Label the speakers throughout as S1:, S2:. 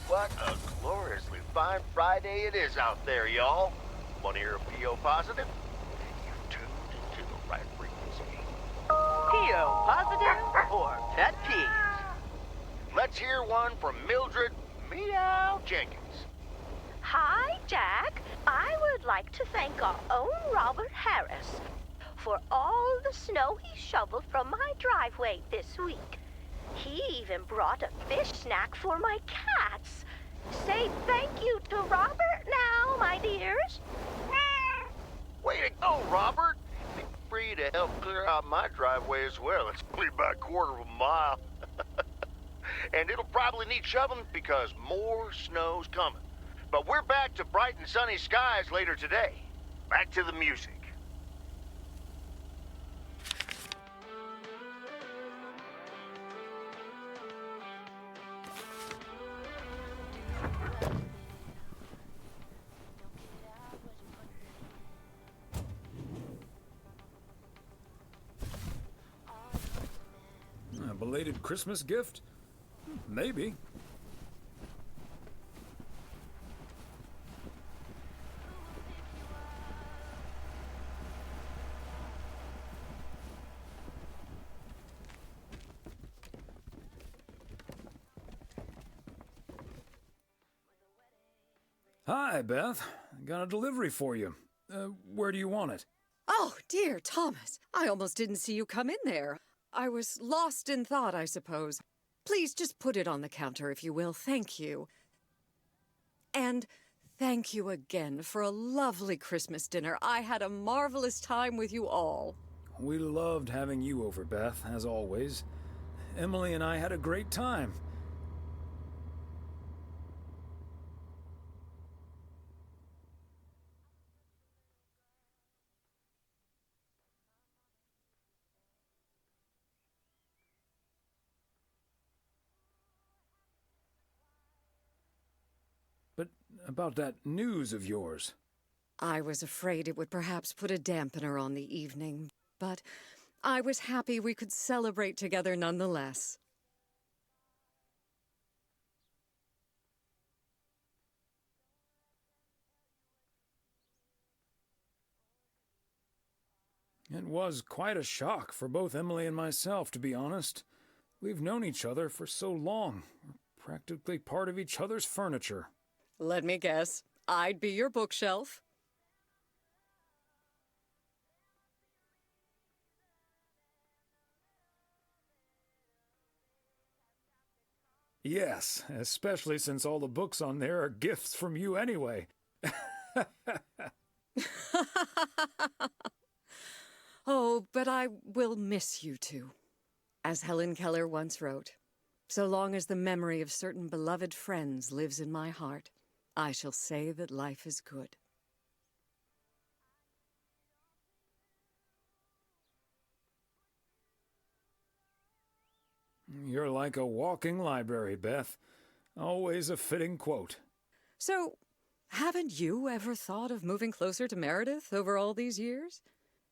S1: What a gloriously fine Friday it is out there, y'all. Want to hear a P.O. positive? You've tuned into the right frequency.
S2: P.O. positive or pet peeves?
S1: Let's hear one from Mildred Meow Jenkins.
S3: Hi, Jack. I would like to thank our own Robert Harris for all the snow he shoveled from my driveway this week. He even brought a fish snack for my cats. Say thank you to Robert now, my dears.
S1: Way to go, Robert. Be free to help clear out my driveway as well. It's only about a quarter of a mile. And it'll probably need shoveling because more snow's coming. But we're back to bright and sunny skies later today. Back to the music.
S4: A belated Christmas gift? Maybe. Hi, Beth. Got a delivery for you. Where do you want it?
S5: Oh, dear, Thomas. I almost didn't see you come in there. I was lost in thought, I suppose. Please just put it on the counter, if you will. Thank you. And thank you again for a lovely Christmas dinner. I had a marvelous time with you all.
S4: We loved having you over, Beth, as always. Emily and I had a great time. But about that news of yours.
S5: I was afraid it would perhaps put a dampener on the evening. but I was happy we could celebrate together nonetheless.
S4: It was quite a shock for both Emily and myself, to be honest. We've known each other for so long. We're practically part of each other's furniture.
S5: Let me guess. I'd be your bookshelf.
S4: Yes, especially since all the books on there are gifts from you anyway.
S5: Oh, but I will miss you two. As Helen Keller once wrote, so long as the memory of certain beloved friends lives in my heart, I shall say that life is good.
S4: You're like a walking library, Beth. Always a fitting quote.
S5: So, haven't you ever thought of moving closer to Meredith over all these years?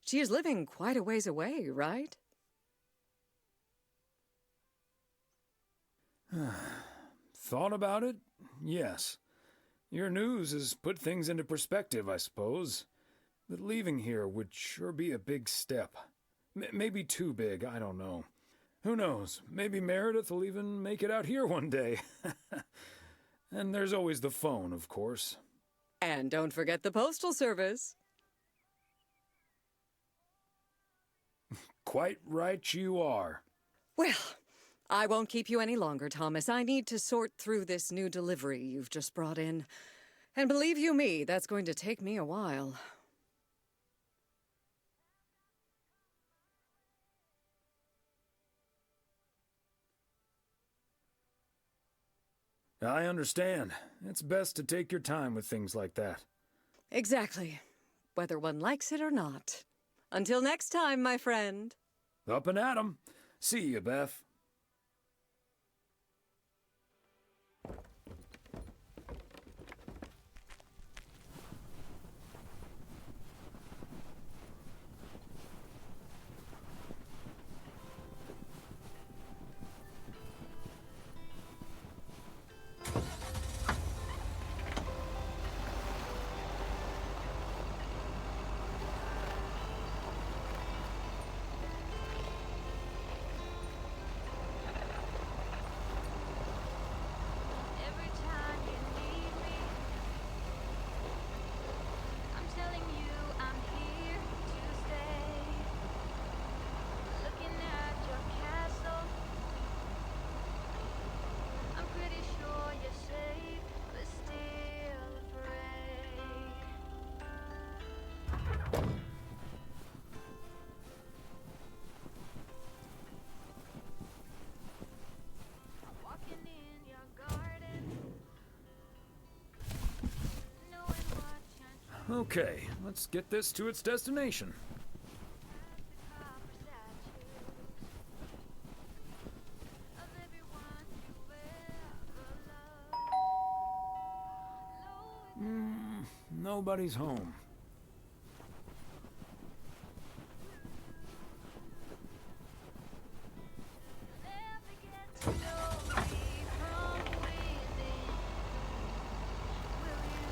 S5: She is living quite a ways away, right?
S4: Thought about it? Yes. Your news has put things into perspective, I suppose. But leaving here would sure be a big step. Maybe too big, I don't know. Who knows? Maybe Meredith will even make it out here one day. And there's always the phone, of course.
S5: And don't forget the postal service.
S4: Quite right you are.
S5: Well, I won't keep you any longer, Thomas. I need to sort through this new delivery you've just brought in. And believe you me, that's going to take me a while.
S4: I understand. It's best to take your time with things like that.
S5: Exactly. Whether one likes it or not. Until next time, my friend.
S4: Up and at 'em. See you, Beth.
S6: Every time you need me, I'm telling you I'm here to stay. Looking at your castle, I'm pretty sure you're safe, but still afraid. Walking in your garden, knowing what you're
S4: Okay, let's get this to its destination.
S6: coppers at you. Of everyone you've ever loved.
S4: Nobody's home.
S6: Never get to know me from within. Will you?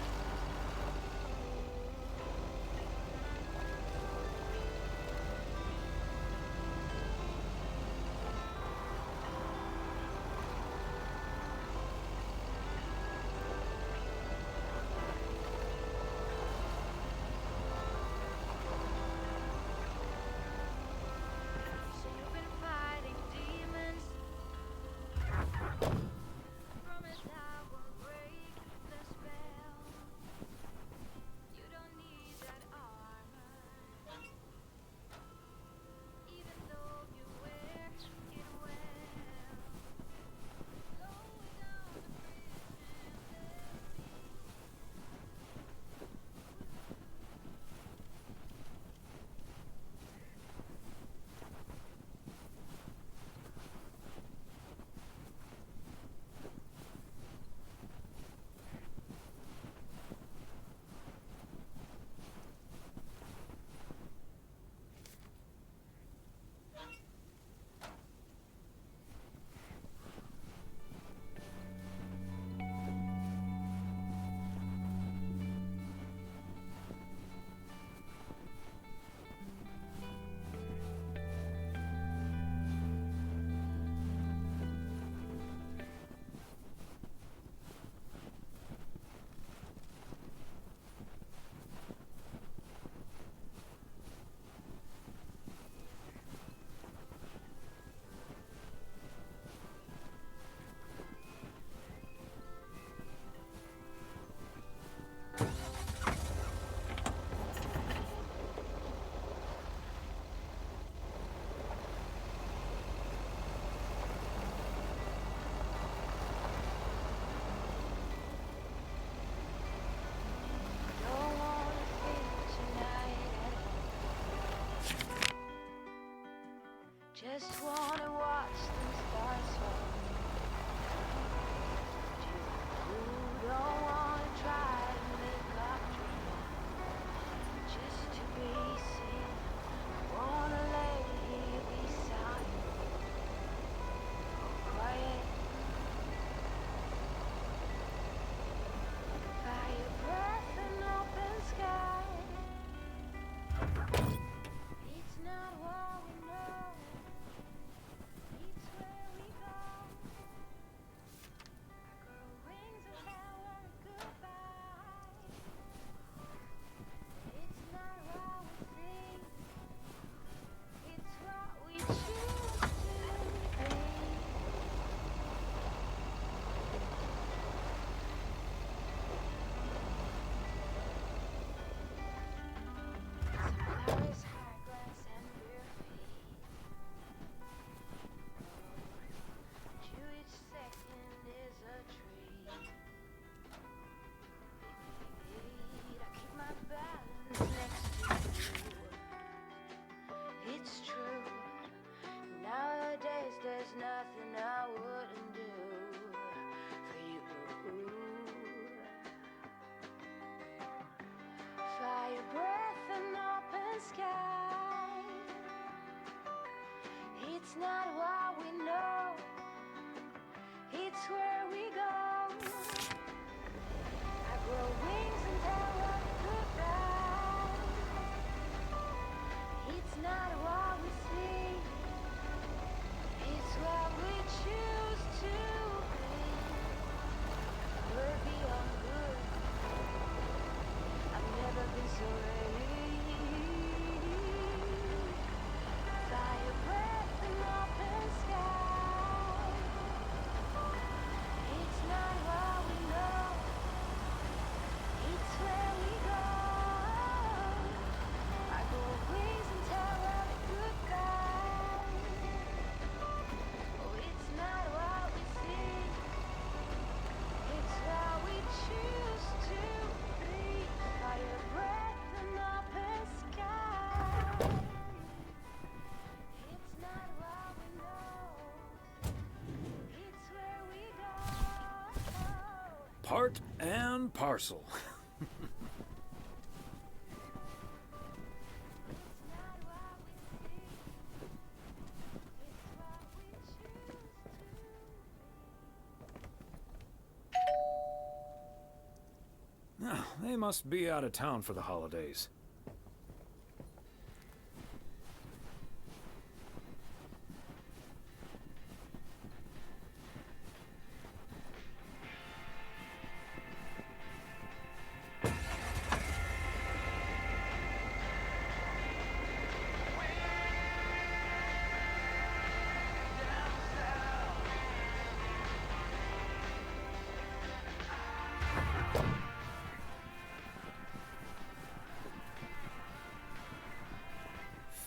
S7: just wanna watch them stars fall. You don't wanna try to make up dreams just to be seen. Wanna lay here beside you, quiet. Fire breath and open sky. It's not what we know, it's where we go. I grow wings and tell her goodbye. It's not what we see, it's what we choose to be. Some flowers, high glass, and bare feet. To each second is a treat. I keep my balance next to you. It's true. Nowadays there's nothing I wouldn't do for you. Fire breath and open sky. It's not what we know, it's where we go. I grow wings and tell her goodbye. It's not what we see, it's what we choose to be. We're beyond good, I've never been so ready. Fire breath and open sky. It's not what we know, it's where we go. I go wings and tell her goodbye. Oh, it's not what we see, it's what we choose to be. Fire breath and open sky. It's not what we know, it's where we go.
S4: Part and parcel.
S7: It's not what we see, it's what we choose to be.
S4: Ah, they must be out of town for the holidays.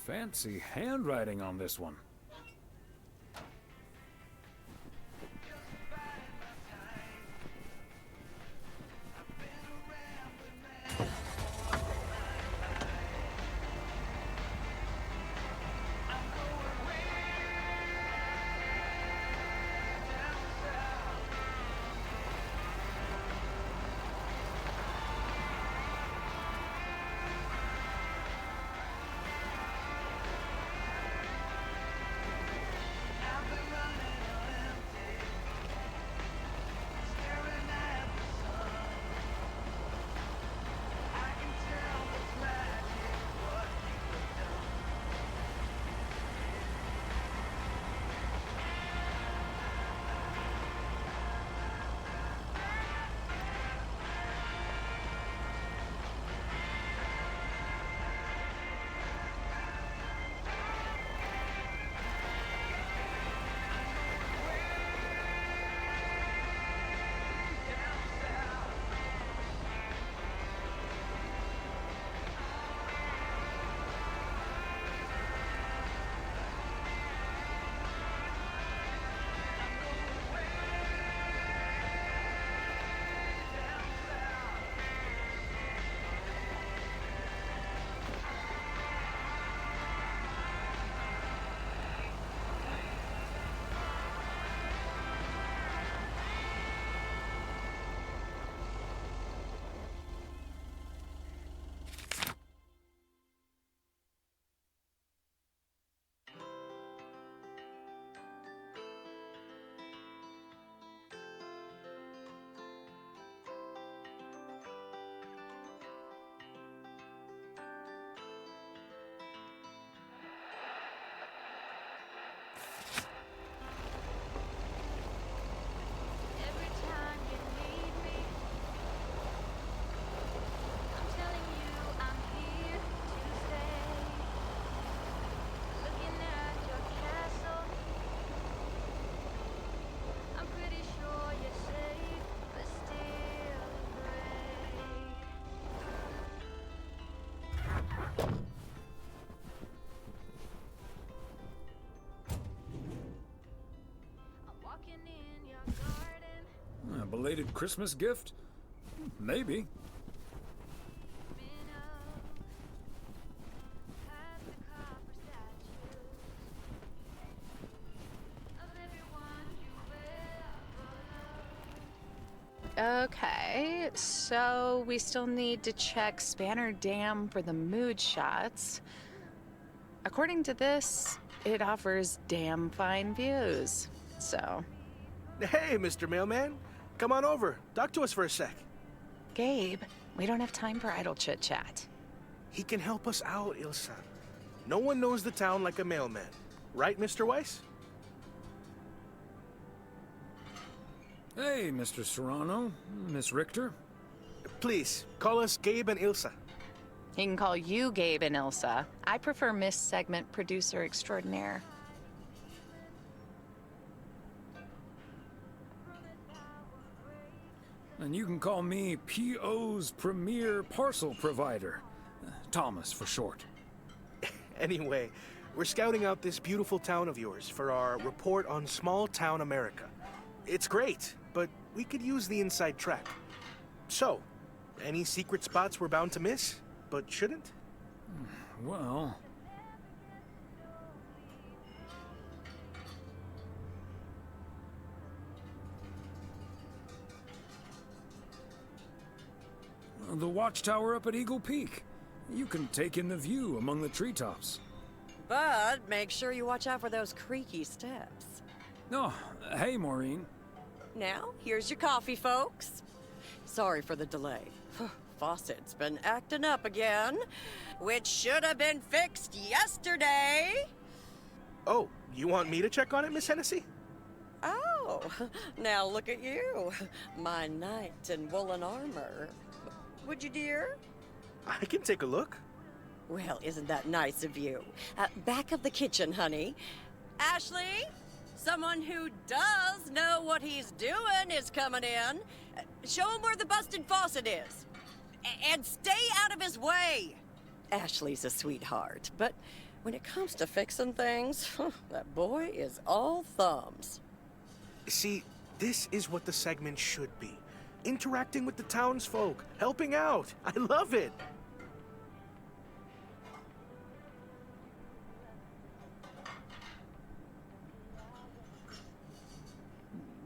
S4: Fancy handwriting on this one. belated Christmas gift? Maybe.
S8: Okay, so we still need to check Spanner Dam for the mood shots. According to this, it offers damn fine views, so...
S9: Hey, Mr. Mailman. Come on over. Talk to us for a sec.
S8: Gabe, we don't have time for idle chit-chat.
S9: He can help us out, Ilsa. No one knows the town like a mailman. Right, Mr. Weiss?
S4: Hey, Mr. Serrano, Miss Richter.
S9: Please, call us Gabe and Ilsa.
S8: He can call you Gabe and Ilsa. I prefer Miss Segment Producer Extraordinaire.
S4: And you can call me PO's premier parcel provider. Thomas for short.
S9: Anyway, we're scouting out this beautiful town of yours for our report on small town America. It's great, but we could use the inside track. So, any secret spots we're bound to miss, but shouldn't?
S4: Well... the watchtower up at Eagle Peak. You can take in the view among the treetops.
S10: But make sure you watch out for those creaky steps.
S4: Oh, hey, Maureen.
S10: Now, here's your coffee, folks. Sorry for the delay. Faucet's been acting up again, which should have been fixed yesterday.
S9: Oh, you want me to check on it, Miss Hennessy?
S10: Oh, now look at you. My knight in woolen armor. Would you, dear?
S9: I can take a look.
S10: Well, isn't that nice of you? Back of the kitchen, honey. Ashley, someone who does know what he's doing is coming in. Show him where the busted faucet is. And stay out of his way. Ashley's a sweetheart, but when it comes to fixing things, that boy is all thumbs.
S9: See, this is what the segment should be. Interacting with the townsfolk, helping out. I love it.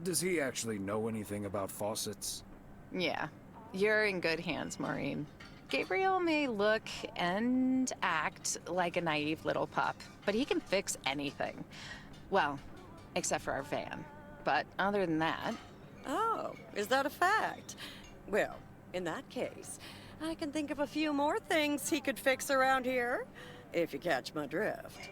S4: Does he actually know anything about faucets?
S8: Yeah, you're in good hands, Maureen. Gabriel may look and act like a naive little pup, but he can fix anything. Well, except for our van. But other than that...
S10: Oh, is that a fact? Well, in that case, I can think of a few more things he could fix around here, if you catch my drift.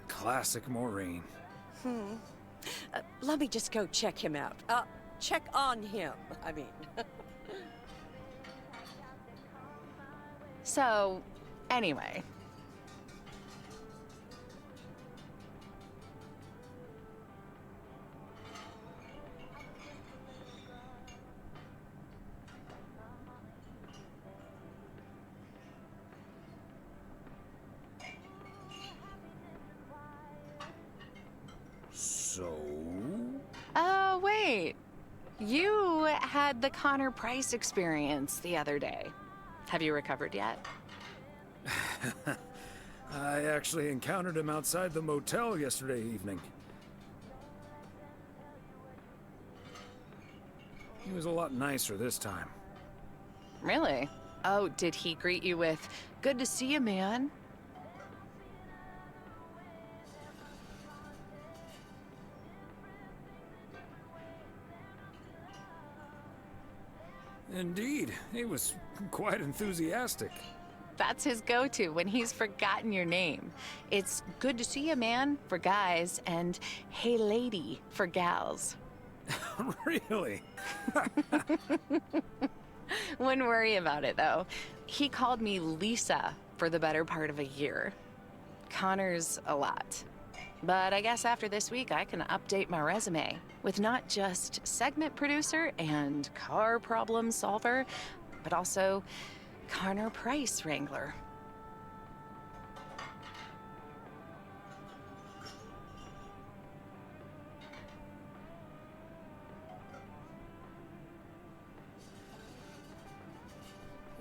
S4: Classic Maureen.
S10: Let me just go check him out. Check on him, I mean.
S8: So, anyway.
S4: So?
S8: Wait. You had the Connor Price experience the other day. Have you recovered yet?
S4: I actually encountered him outside the motel yesterday evening. He was a lot nicer this time.
S8: Really? Oh, did he greet you with, "Good to see you, man"?
S4: Indeed, he was quite enthusiastic.
S8: That's his go-to when he's forgotten your name. It's "Good to see you, man" for guys and "Hey, lady" for gals.
S4: Really?
S8: Wouldn't worry about it, though. He called me Lisa for the better part of a year. Connor's a lot. But I guess after this week, I can update my resume with not just segment producer and car problem solver, but also Connor Price Wrangler.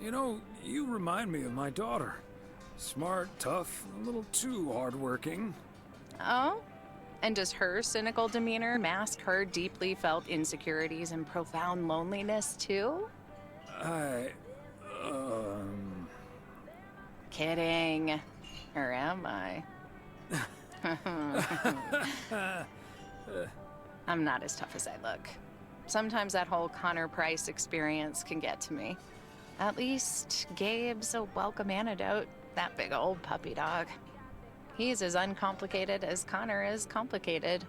S4: You know, you remind me of my daughter. Smart, tough, a little too hardworking.
S8: Oh? And does her cynical demeanor mask her deeply felt insecurities and profound loneliness, too? Kidding. Or am I? I'm not as tough as I look. Sometimes that whole Connor Price experience can get to me. At least Gabe's a welcome antidote, that big old puppy dog. He's as uncomplicated as Connor is complicated.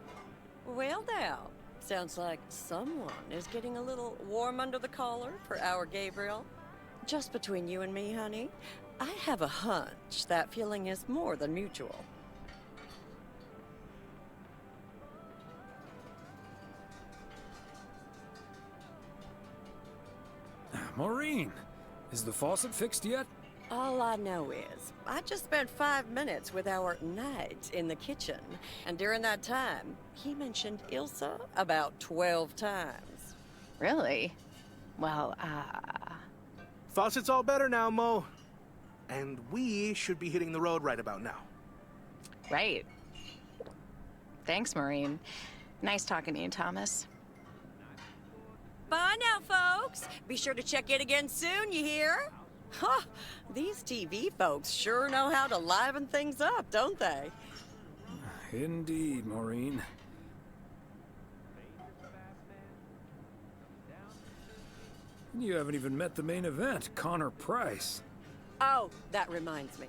S10: Well, now, sounds like someone is getting a little warm under the collar for our Gabriel. Just between you and me, honey, I have a hunch that feeling is more than mutual.
S4: Maureen, is the faucet fixed yet?
S10: All I know is, I just spent 5 minutes with our knight in the kitchen, and during that time, he mentioned Ilsa about 12 times.
S8: Really? Well,
S9: Faucet's all better now, Mo. And we should be hitting the road right about now.
S8: right. Thanks, Maureen. Nice talking to you, Thomas.
S10: Bye now, folks. Be sure to check in again soon, you hear? Huh, these TV folks sure know how to liven things up, don't they?
S4: Indeed, Maureen. You haven't even met the main event, Connor Price.
S10: Oh, that reminds me.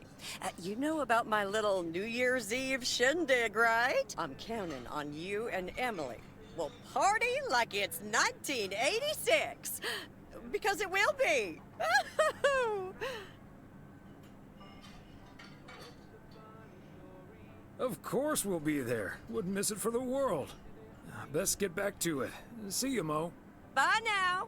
S10: You know about my little New Year's Eve shindig, right? I'm counting on you and Emily. We'll party like it's 1986. Because it will be.
S4: Of course we'll be there. Wouldn't miss it for the world. Best get back to it. See you, Mo.
S10: Bye now.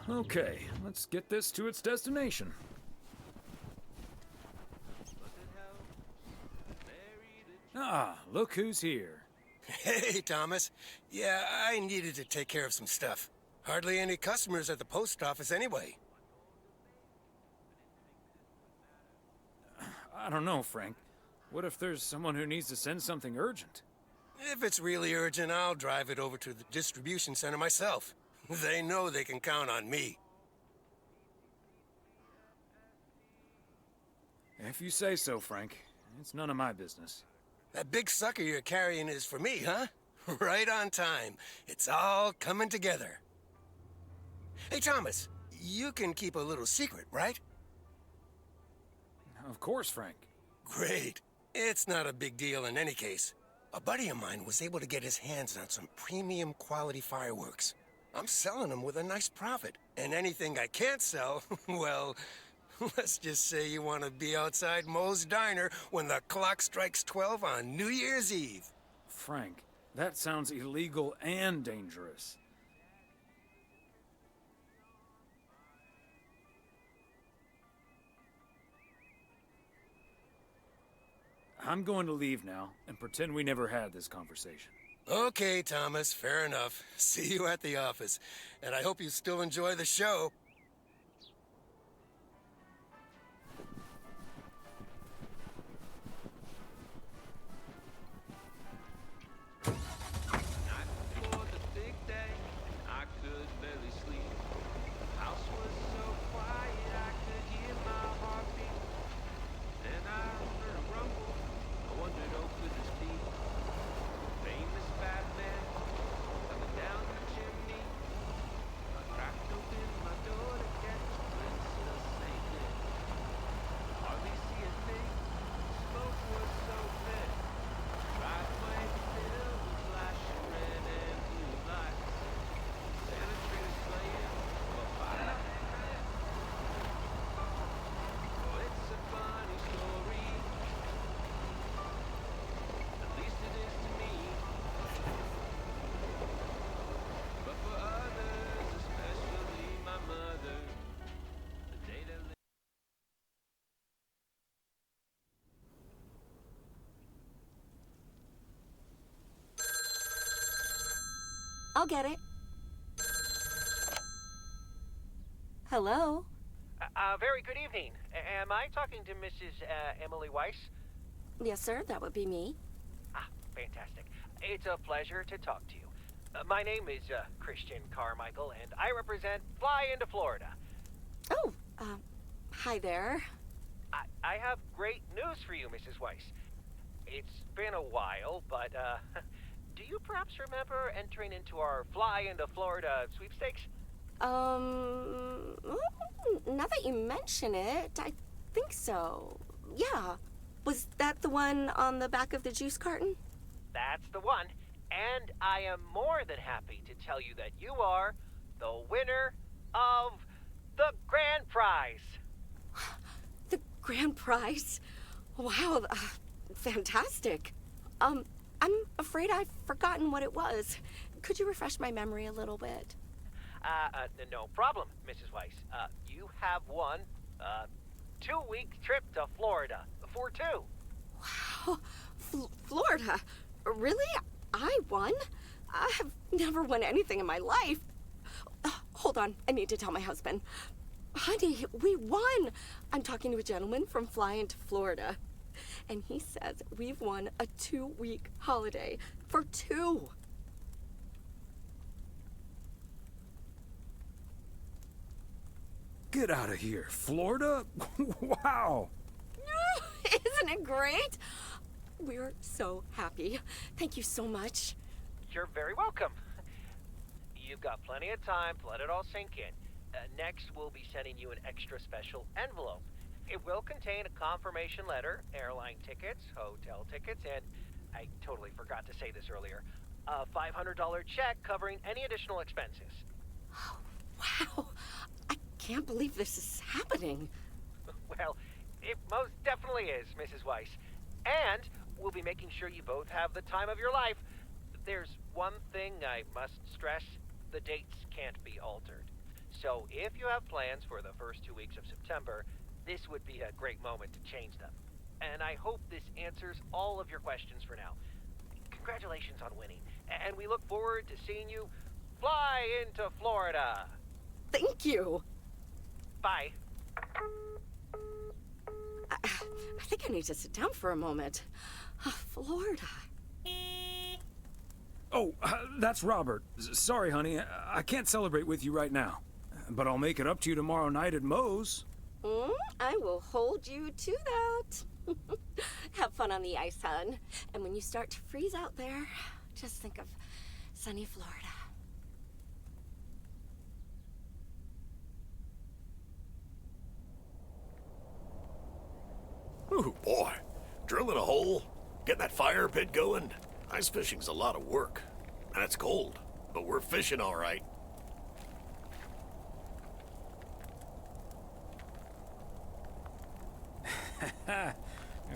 S4: Okay, let's get this to its destination. Ah, look who's here.
S11: Hey, Thomas. Yeah, I needed to take care of some stuff. Hardly any customers at the post office anyway.
S4: I don't know, Frank. What if there's someone who needs to send something urgent?
S11: If it's really urgent, I'll drive it over to the distribution center myself. They know they can count on me.
S4: If you say so, Frank. It's none of my business.
S11: That big sucker you're carrying is for me, huh? Right on time. It's all coming together. Hey, Thomas, you can keep a little secret, right?
S4: Of course, Frank.
S11: Great. It's not a big deal in any case. A buddy of mine was able to get his hands on some premium quality fireworks. I'm selling them with a nice profit. And anything I can't sell, well, let's just say you want to be outside Moe's Diner when the clock strikes 12 on New Year's Eve.
S4: Frank, that sounds illegal and dangerous. I'm going to leave now and pretend we never had this conversation.
S11: Okay, Thomas, fair enough. See you at the office. And I hope you still enjoy the show.
S12: I'll get it. Hello?
S13: Very good evening. Am I talking to Mrs. Emily Weiss?
S12: Yes, sir, that would be me.
S13: Ah, fantastic. It's a pleasure to talk to you. My name is Christian Carmichael, and I represent Fly into Florida.
S12: Oh, hi there.
S13: I have great news for you, Mrs. Weiss. It's been a while, but, do you perhaps remember entering into our Fly into Florida sweepstakes?
S12: Now that you mention it, I think so. Yeah. Was that the one on the back of the juice carton?
S13: That's the one. And I am more than happy to tell you that you are the winner of the grand prize.
S12: The grand prize? Wow, fantastic. I'm afraid I've forgotten what it was. Could you refresh my memory a little bit?
S13: No problem, Mrs. Weiss. You have won a 2-week trip to Florida for 2.
S12: Wow, Florida? Really? I won? I have never won anything in my life. Hold on, I need to tell my husband. Honey, we won! I'm talking to a gentleman from Fly into Florida. And he says we've won a 2-week holiday for 2.
S4: Get out of here. Florida? Wow!
S12: Isn't it great? We're so happy. Thank you so much.
S13: You're very welcome. You've got plenty of time to let it all sink in. Next, we'll be sending you an extra special envelope. It will contain a confirmation letter, airline tickets, hotel tickets, and I totally forgot to say this earlier, a $500 check covering any additional expenses.
S12: Oh, wow. I can't believe this is happening.
S13: Well, it most definitely is, Mrs. Weiss. And we'll be making sure you both have the time of your life. There's one thing I must stress. The dates can't be altered. So if you have plans for the first 2 weeks of September, this would be a great moment to change them. And I hope this answers all of your questions for now. Congratulations on winning. And we look forward to seeing you fly into Florida.
S12: Thank you.
S13: Bye.
S12: I think I need to sit down for a moment. Florida.
S4: Oh, that's Robert. Sorry, honey. I can't celebrate with you right now. But I'll make it up to you tomorrow night at Moe's.
S12: I will hold you to that. Have fun on the ice, hon. And when you start to freeze out there, just think of sunny Florida.
S14: Ooh, boy. Drilling a hole, getting that fire pit going. Ice fishing's a lot of work. And it's cold, but we're fishing all right.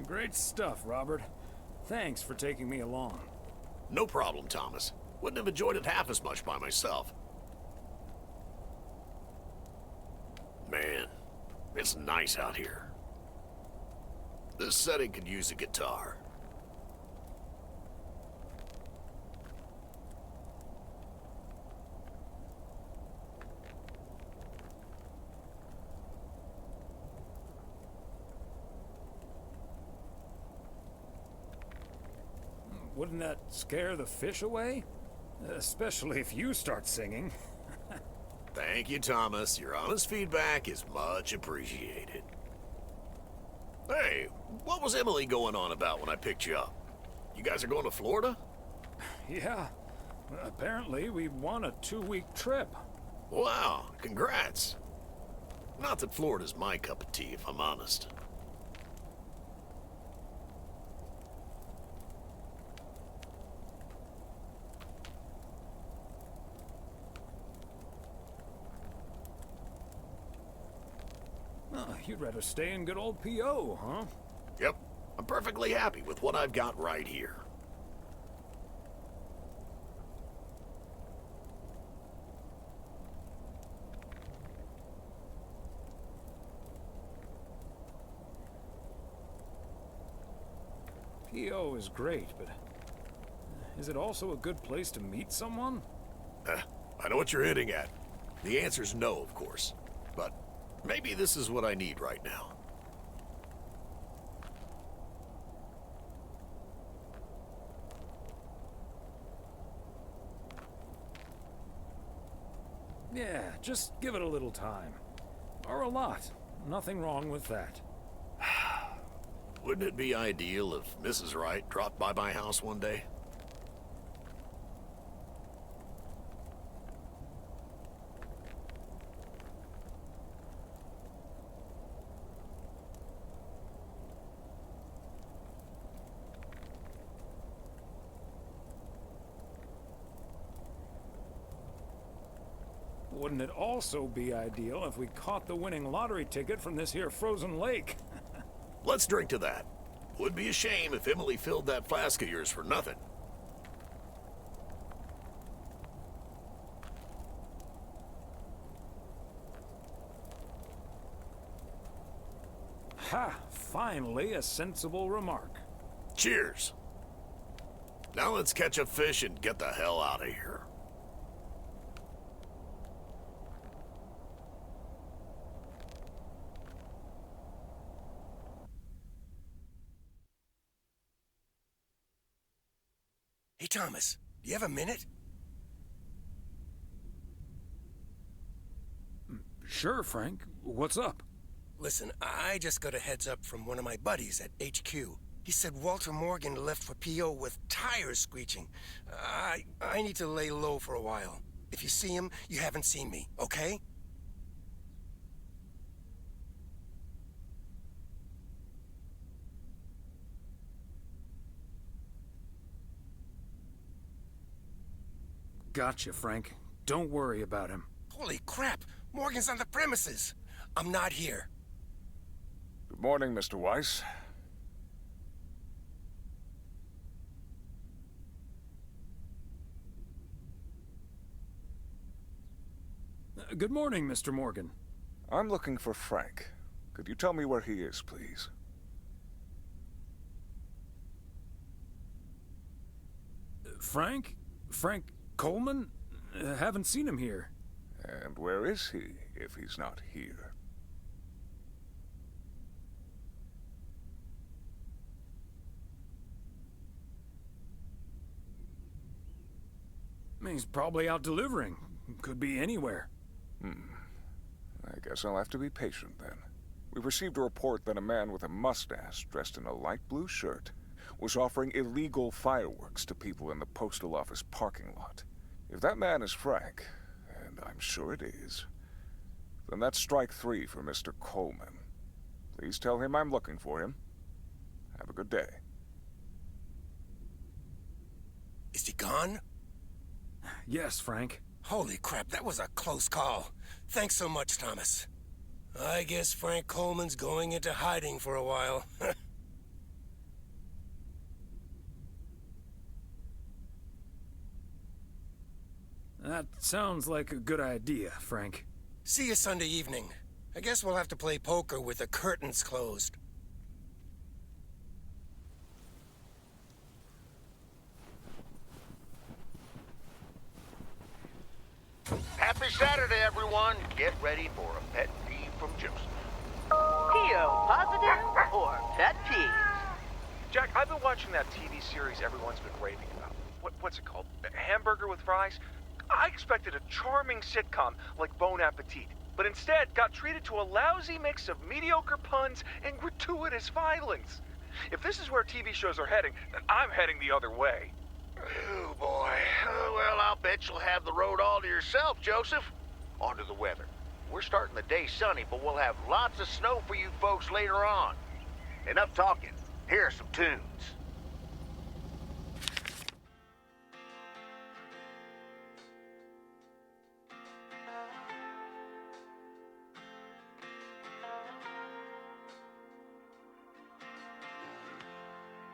S4: Great stuff, Robert. Thanks for taking me along.
S14: No problem, Thomas. Wouldn't have enjoyed it half as much by myself. Man, it's nice out here. This setting could use a guitar.
S4: Wouldn't that scare the fish away? Especially if you start singing.
S14: Thank you, Thomas. Your honest feedback is much appreciated. Hey, what was Emily going on about when I picked you up? You guys are going to Florida?
S4: Yeah. Apparently, we won a 2-week trip.
S14: Wow, congrats. Not that Florida's my cup of tea, if I'm honest.
S4: Oh, you'd rather stay in good old P.O., huh?
S14: Yep, I'm perfectly happy with what I've got right here.
S4: P.O. is great, but is it also a good place to meet someone?
S14: I know what you're hitting at. The answer's no, of course. But maybe this is what I need right now.
S4: Yeah, just give it a little time. Or a lot. Nothing wrong with that.
S14: Wouldn't it be ideal if Mrs. Wright dropped by my house one day?
S4: Wouldn't it also be ideal if we caught the winning lottery ticket from this here frozen lake?
S14: Let's drink to that. Would be a shame if Emily filled that flask of yours for nothing.
S4: Ha! Finally, a sensible remark.
S14: Cheers. Now let's catch a fish and get the hell out of here.
S11: Hey, Thomas, do you have a minute?
S4: Sure, Frank. What's up?
S11: Listen, I just got a heads up from one of my buddies at HQ. He said Walter Morgan left for P.O. with tires screeching. I need to lay low for a while. If you see him, you haven't seen me, okay?
S4: Gotcha, Frank. Don't worry about him.
S11: Holy crap! Morgan's on the premises! I'm not here.
S15: Good morning, Mr. Weiss.
S4: Good morning, Mr. Morgan.
S15: I'm looking for Frank. Could you tell me where he is, please?
S4: Frank? Frank Coleman? Haven't seen him here.
S15: And where is he, if he's not here?
S4: He's probably out delivering. Could be anywhere.
S15: I guess I'll have to be patient then. We received a report that a man with a mustache dressed in a light blue shirt was offering illegal fireworks to people in the postal office parking lot. If that man is Frank, and I'm sure it is, then that's strike 3 for Mr. Coleman. Please tell him I'm looking for him. Have a good day.
S11: Is he gone?
S4: Yes, Frank.
S11: Holy crap, that was a close call. Thanks so much, Thomas. I guess Frank Coleman's going into hiding for a while.
S4: That sounds like a good idea, Frank.
S11: See you Sunday evening. I guess we'll have to play poker with the curtains closed.
S1: Saturday, everyone. Get ready for a pet peeve from Joseph.
S2: PO positive or pet peeves?
S16: Jack, I've been watching that TV series everyone's been raving about. What's it called? A Hamburger with Fries? I expected a charming sitcom like Bon Appetit, but instead got treated to a lousy mix of mediocre puns and gratuitous violence. If this is where TV shows are heading, then I'm heading the other way.
S1: Oh, boy. Well, I'll bet you'll have the road all to yourself, Joseph. On to the weather. We're starting the day sunny, but we'll have lots of snow for you folks later on. Enough talking. Here are some tunes.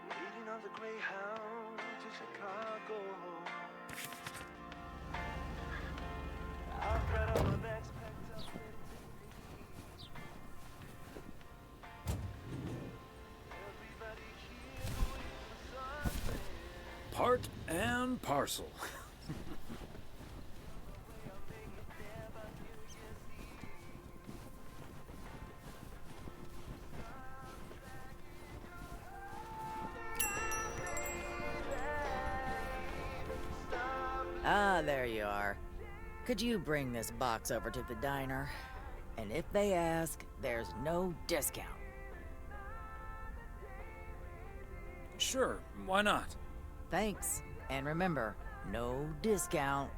S9: Waiting on the Greyhound to Chicago. I've got all my bags packed up.
S4: Part and parcel.
S17: Ah, there you are. Could you bring this box over to the diner? And if they ask, there's no discount.
S4: Sure, why not?
S17: Thanks. And remember, no discount.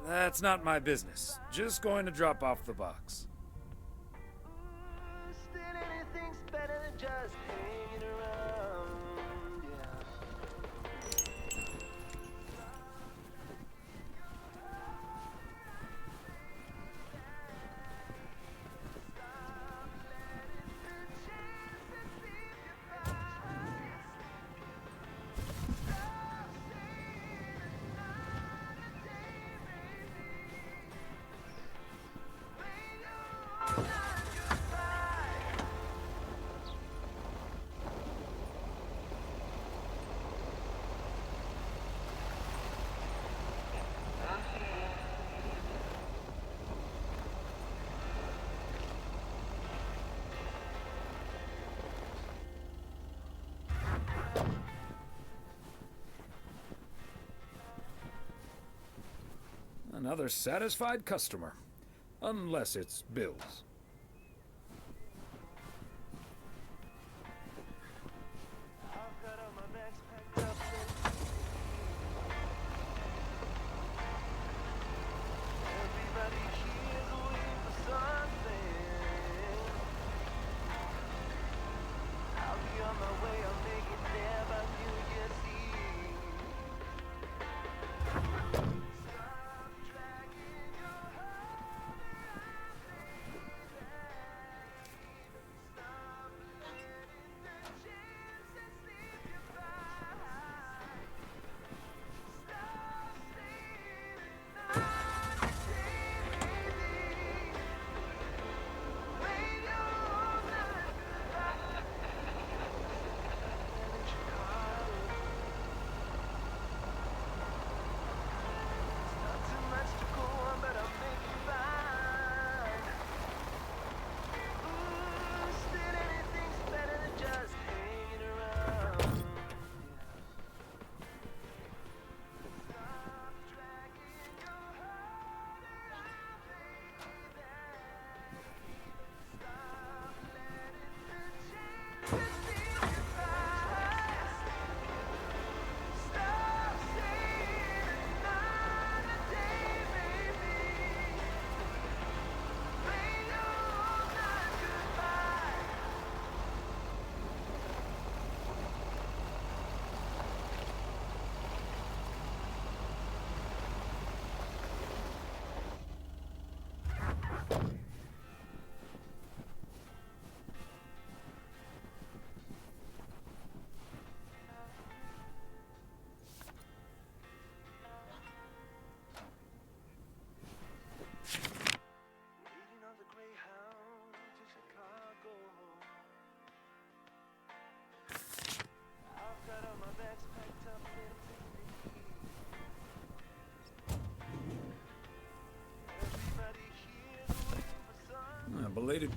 S4: That's not my business. Just going to drop off the box.
S9: Still anything's better than just hanging around, yeah.
S4: Another satisfied customer. Unless it's Bill's.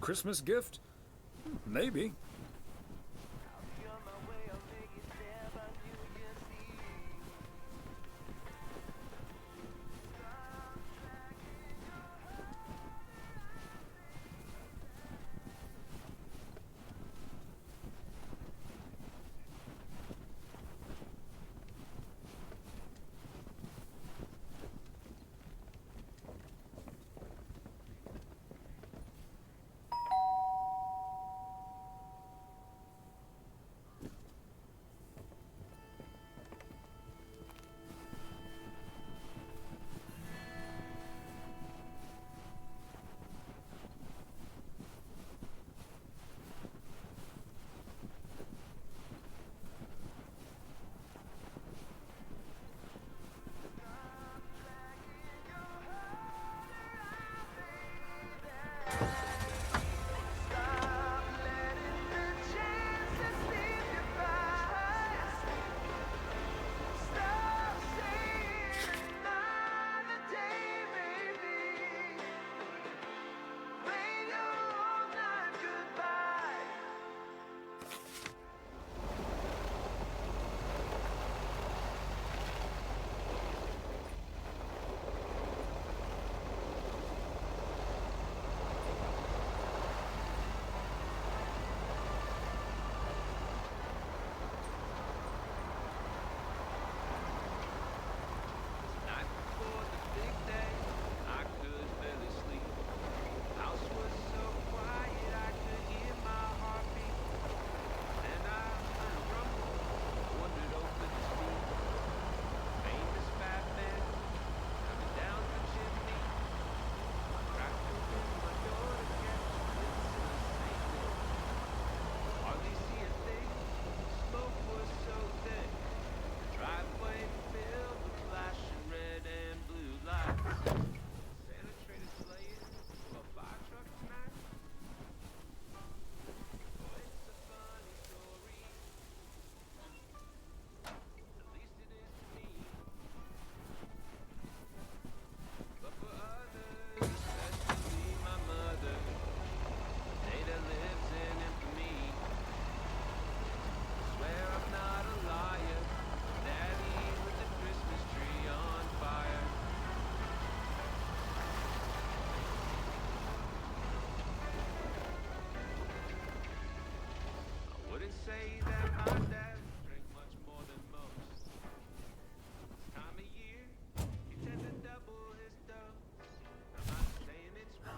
S4: Christmas gift? Maybe.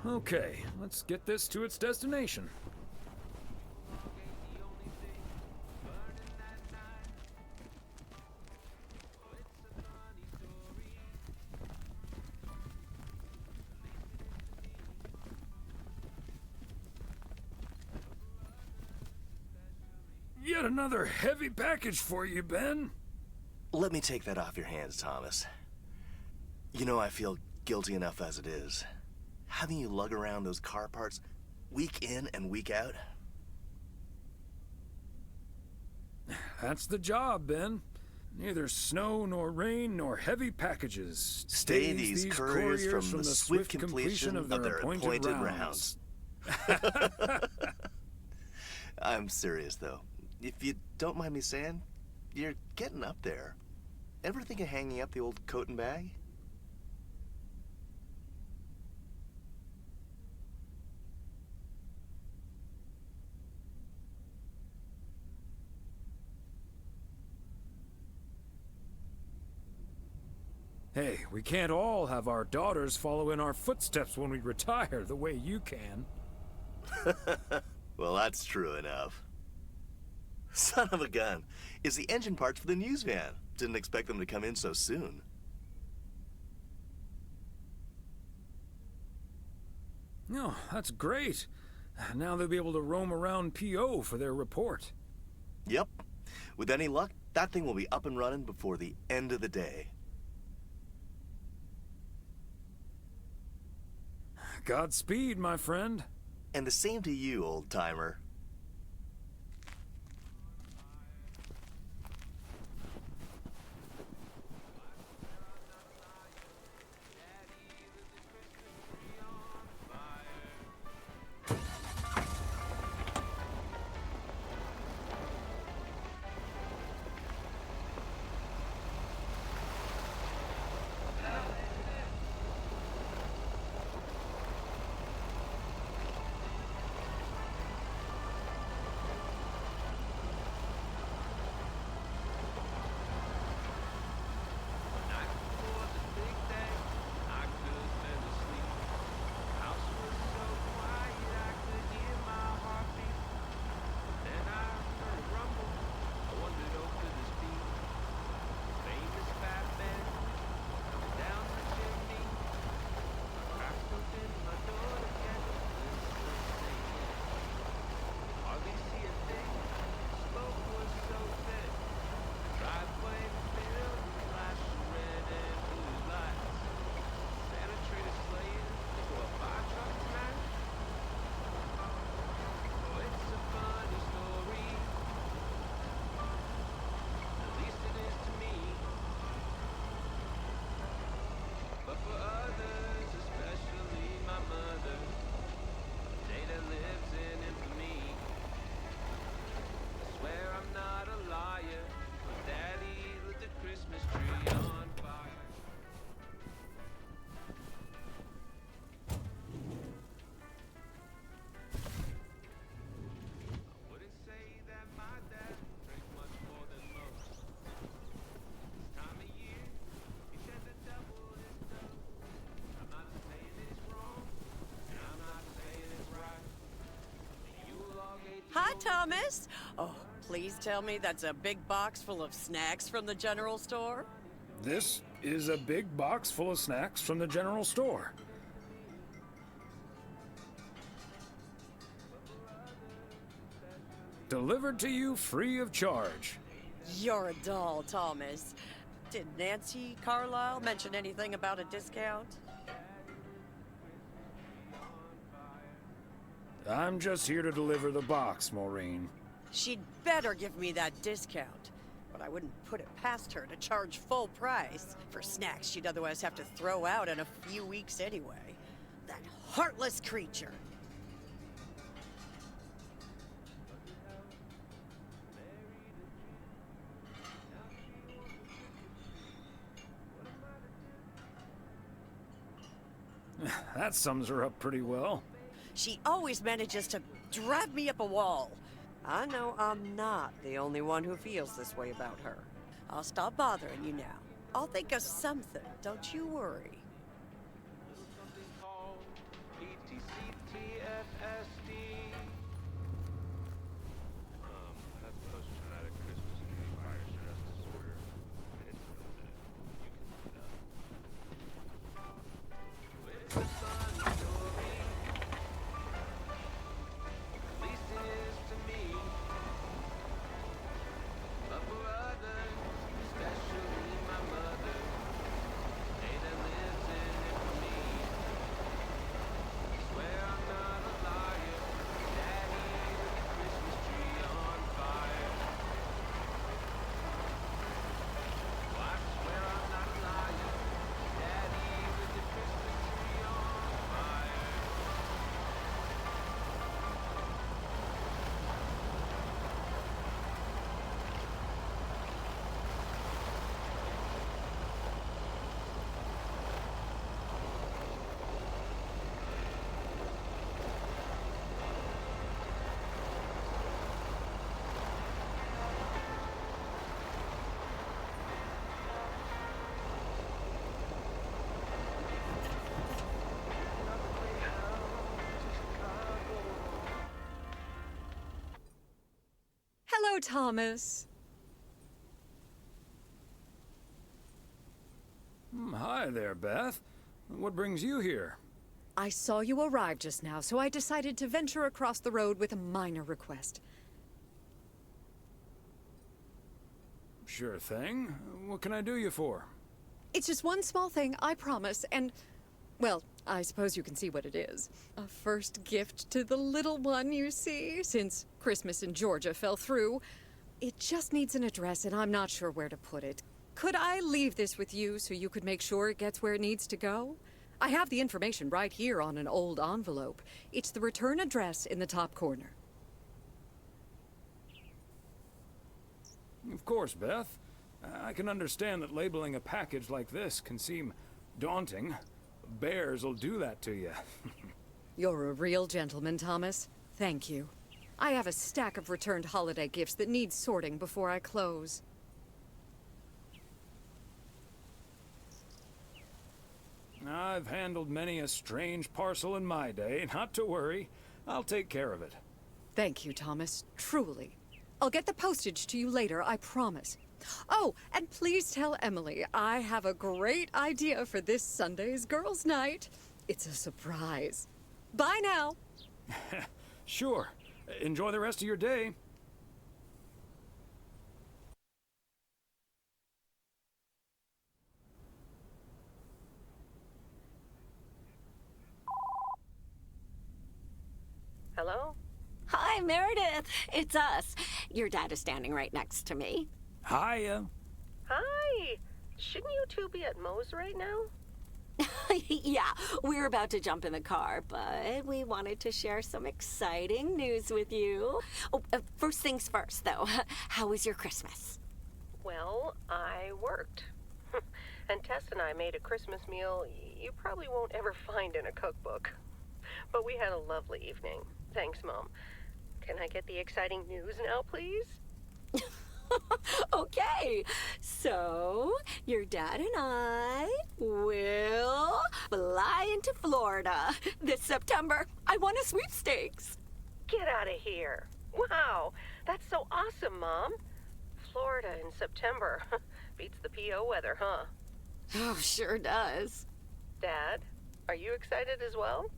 S4: Okay, let's get this to its destination. Yet another heavy package for you, Ben.
S18: Let me take that off your hands, Thomas. You know I feel guilty enough as it is. Having you lug around those car parts week in and week out.
S4: That's the job, Ben. Neither snow nor rain nor heavy packages
S18: Stay these couriers from the swift completion of their appointed rounds. I'm serious, though. If you don't mind me saying, you're getting up there. Ever think of hanging up the old coat and bag?
S4: Hey, we can't all have our daughters follow in our footsteps when we retire the way you can.
S18: Well, that's true enough. Son of a gun. It's the engine parts for the news van. Didn't expect them to come in so soon.
S4: Oh, that's great. Now they'll be able to roam around PO for their report.
S18: Yep. With any luck, that thing will be up and running before the end of the day.
S4: Godspeed, my friend.
S18: And the same to you, old-timer.
S10: Hi, Thomas. Oh, please tell me that's a big box full of snacks from the general store?
S4: This is a big box full of snacks from the general store. Delivered to you free of charge.
S10: You're a doll, Thomas. Did Nancy Carlisle mention anything about a discount?
S4: I'm just here to deliver the box, Maureen.
S10: She'd better give me that discount. But I wouldn't put it past her to charge full price for snacks she'd otherwise have to throw out in a few weeks anyway. That heartless creature.
S4: That sums her up pretty well.
S10: She always manages to drive me up a wall. I know I'm not the only one who feels this way about her. I'll stop bothering you now. I'll think of something, don't you worry.
S5: Hello, Thomas.
S4: Hi there, Beth. What brings you here?
S5: I saw you arrive just now, so I decided to venture across the road with a minor request.
S4: Sure thing. What can I do you for?
S5: It's just one small thing, I promise, and, well, I suppose you can see what it is. A first gift to the little one, you see, since Christmas in Georgia fell through. It just needs an address, and I'm not sure where to put it. Could I leave this with you so you could make sure it gets where it needs to go? I have the information right here on an old envelope. It's the return address in the top corner.
S4: Of course, Beth. I can understand that labeling a package like this can seem daunting. Bears will do that to you.
S5: You're a real gentleman, Thomas. Thank you. I have a stack of returned holiday gifts that need sorting before I close.
S4: I've handled many a strange parcel in my day. Not to worry. I'll take care of it.
S5: Thank you, Thomas. Truly. I'll get the postage to you later, I promise. Oh, and please tell Emily I have a great idea for this Sunday's girls' night. It's a surprise. Bye now.
S4: Sure. Enjoy the rest of your day.
S12: Hello? Hi, Meredith. It's us. Your dad is standing right next to me.
S4: Hiya.
S19: Hi. Shouldn't you two be at Moe's right now?
S12: Yeah, we're about to jump in the car, but we wanted to share some exciting news with you. Oh, first things first, though. How was your Christmas?
S19: Well, I worked. And Tess and I made a Christmas meal you probably won't ever find in a cookbook. But we had a lovely evening. Thanks, Mom. Can I get the exciting news now, please?
S12: Okay, so your dad and I will fly into Florida this September. I won a sweepstakes.
S19: Get out of here. Wow, that's so awesome, Mom. Florida in September. Beats the PO weather, huh?
S10: Oh, sure does.
S19: Dad, are you excited as well?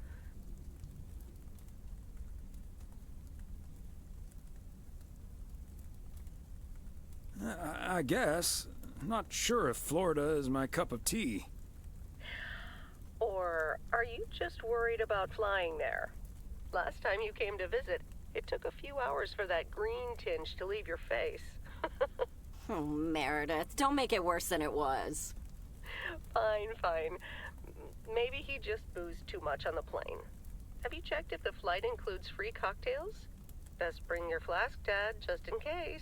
S4: I guess. Not sure if Florida is my cup of tea.
S19: Or are you just worried about flying there? Last time you came to visit, it took a few hours for that green tinge to leave your face.
S10: Oh, Meredith, don't make it worse than it was.
S19: Fine, fine. Maybe he just boozed too much on the plane. Have you checked if the flight includes free cocktails? Best bring your flask, Dad, just in case.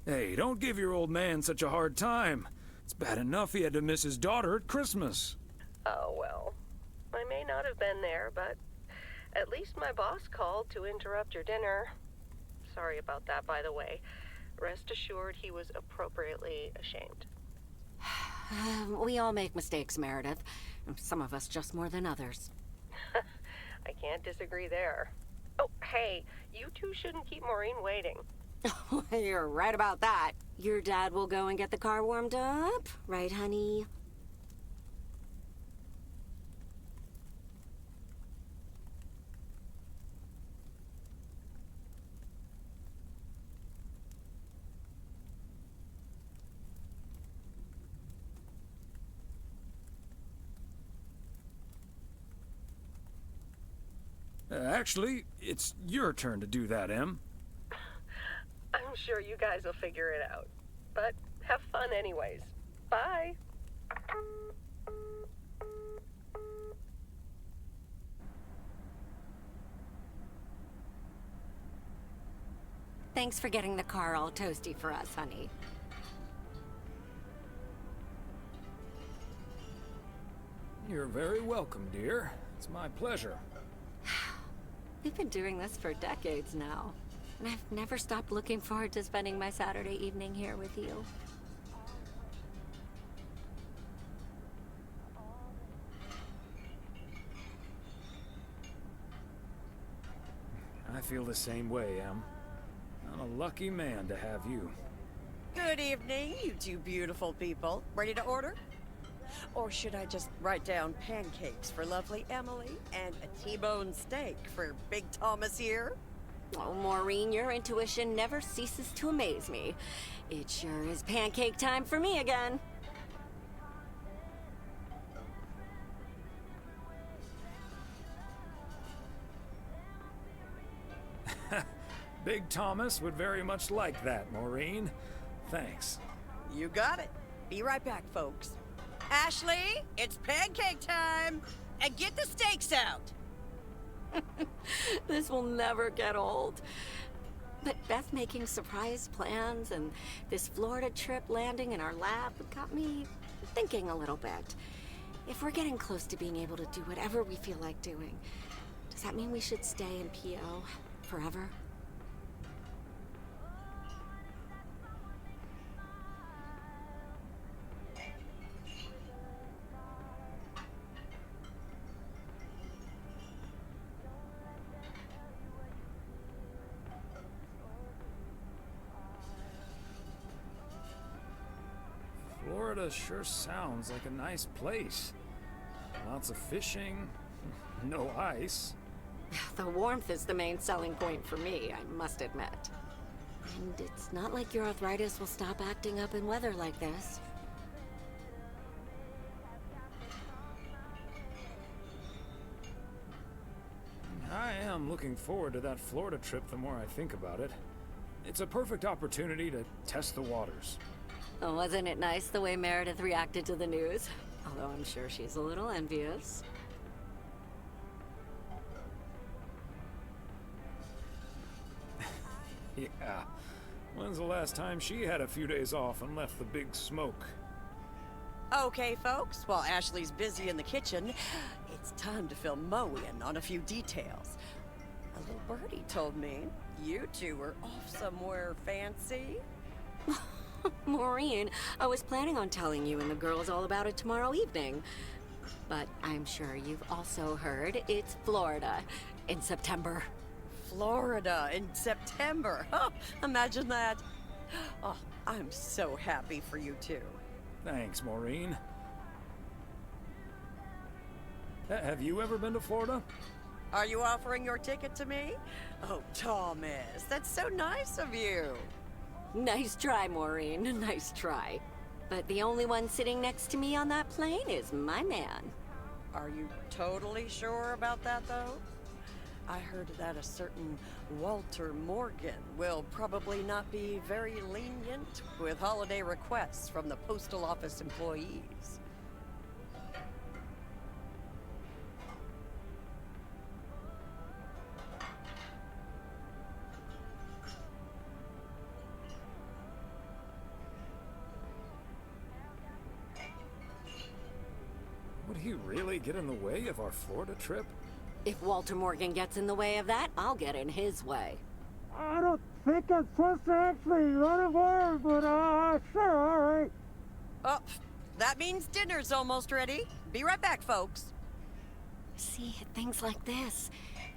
S4: Hey, don't give your old man such a hard time. It's bad enough he had to miss his daughter at Christmas.
S19: Oh, well. I may not have been there, but at least my boss called to interrupt your dinner. Sorry about that, by the way. Rest assured he was appropriately ashamed.
S10: We all make mistakes, Meredith. Some of us just more than others.
S19: I can't disagree there. Oh, hey, you two shouldn't keep Maureen waiting.
S10: You're right about that. Your dad will go and get the car warmed up, right, honey?
S4: Actually, it's your turn to do that, Em.
S19: I'm sure you guys will figure it out. But have fun anyways. Bye.
S10: Thanks for getting the car all toasty for us, honey.
S4: You're very welcome, dear. It's my pleasure.
S10: We've been doing this for decades now, and I've never stopped looking forward to spending my Saturday evening here with you.
S4: I feel the same way, Em. I'm a lucky man to have you.
S17: Good evening, you two beautiful people. Ready to order? Or should I just write down pancakes for lovely Emily and a T-bone steak for Big Thomas here?
S10: Oh, Maureen, your intuition never ceases to amaze me. It sure is pancake time for me again.
S4: Big Thomas would very much like that, Maureen. Thanks.
S17: You got it. Be right back, folks. Ashley, it's pancake time! And get the steaks out!
S10: This will never get old. But Beth making surprise plans and this Florida trip landing in our lap got me thinking a little bit. If we're getting close to being able to do whatever we feel like doing, does that mean we should stay in PO forever?
S4: Florida sure sounds like a nice place. Lots of fishing, no ice.
S10: The warmth is the main selling point for me, I must admit. And it's not like your arthritis will stop acting up in weather like this.
S4: I am looking forward to that Florida trip the more I think about it. It's a perfect opportunity to test the waters.
S10: Oh, wasn't it nice the way Meredith reacted to the news? Although I'm sure she's a little envious.
S4: Yeah. When's the last time she had a few days off and left the big smoke?
S17: Okay, folks, while Ashley's busy in the kitchen, it's time to fill Mo in on a few details. A little birdie told me you two were off somewhere fancy.
S10: Maureen, I was planning on telling you and the girls all about it tomorrow evening. But I'm sure you've also heard it's Florida in September.
S17: Florida in September. Oh, imagine that. Oh, I'm so happy for you two.
S4: Thanks, Maureen. Have you ever been to Florida?
S17: Are you offering your ticket to me? Oh, Thomas, that's so nice of you.
S10: Nice try, Maureen. Nice try. But the only one sitting next to me on that plane is my man.
S17: Are you totally sure about that, though? I heard that a certain Walter Morgan will probably not be very lenient with holiday requests from the postal office employees.
S4: Would he really get in the way of our Florida trip?
S10: If Walter Morgan gets in the way of that, I'll get in his way.
S20: I don't think I'm supposed to actually run a bar, but sure, all right.
S17: Oh, that means dinner's almost ready. Be right back, folks.
S10: See, things like this,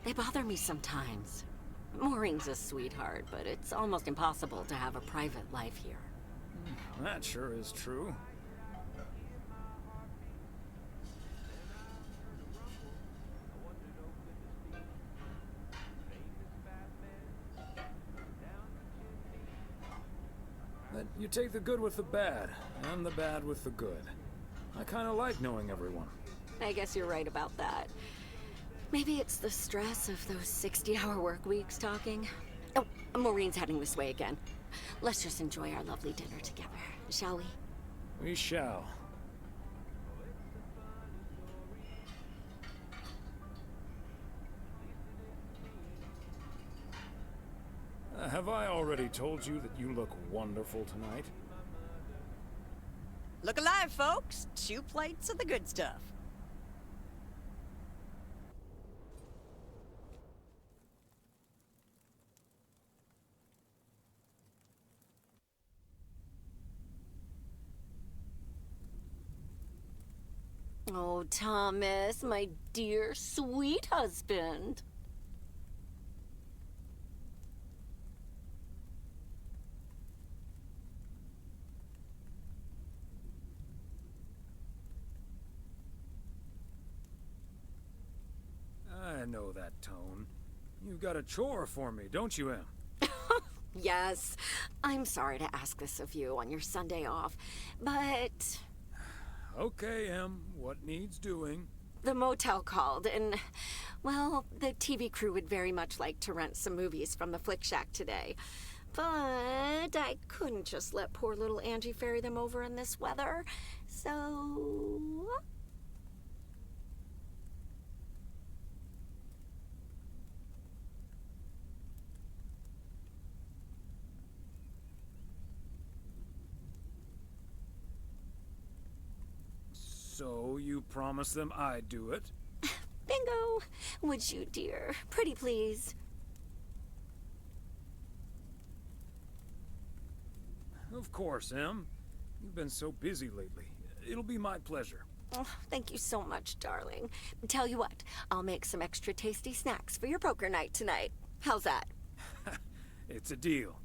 S10: they bother me sometimes. Maureen's a sweetheart, but it's almost impossible to have a private life here.
S4: That sure is true. But you take the good with the bad, and the bad with the good. I kind of like knowing everyone.
S10: I guess you're right about that. Maybe it's the stress of those 60-hour work weeks talking. Oh, Maureen's heading this way again. Let's just enjoy our lovely dinner together, shall we?
S4: We shall. Have I already told you that you look wonderful tonight?
S17: Look alive, folks. 2 plates of the good stuff.
S10: Oh, Thomas, my dear, sweet husband.
S4: I know that tone. You've got a chore for me, don't you, Em?
S10: Yes, I'm sorry to ask this of you on your Sunday off, but...
S4: Okay, Em, what needs doing?
S10: The motel called, and, well, the TV crew would very much like to rent some movies from the Flick Shack today. But I couldn't just let poor little Angie ferry them over in this weather, so...
S4: So you promise them I'd do it?
S10: Bingo! Would you, dear? Pretty please.
S4: Of course, Em. You've been so busy lately. It'll be my pleasure.
S10: Oh, thank you so much, darling. Tell you what, I'll make some extra tasty snacks for your poker night tonight. How's that?
S4: It's a deal.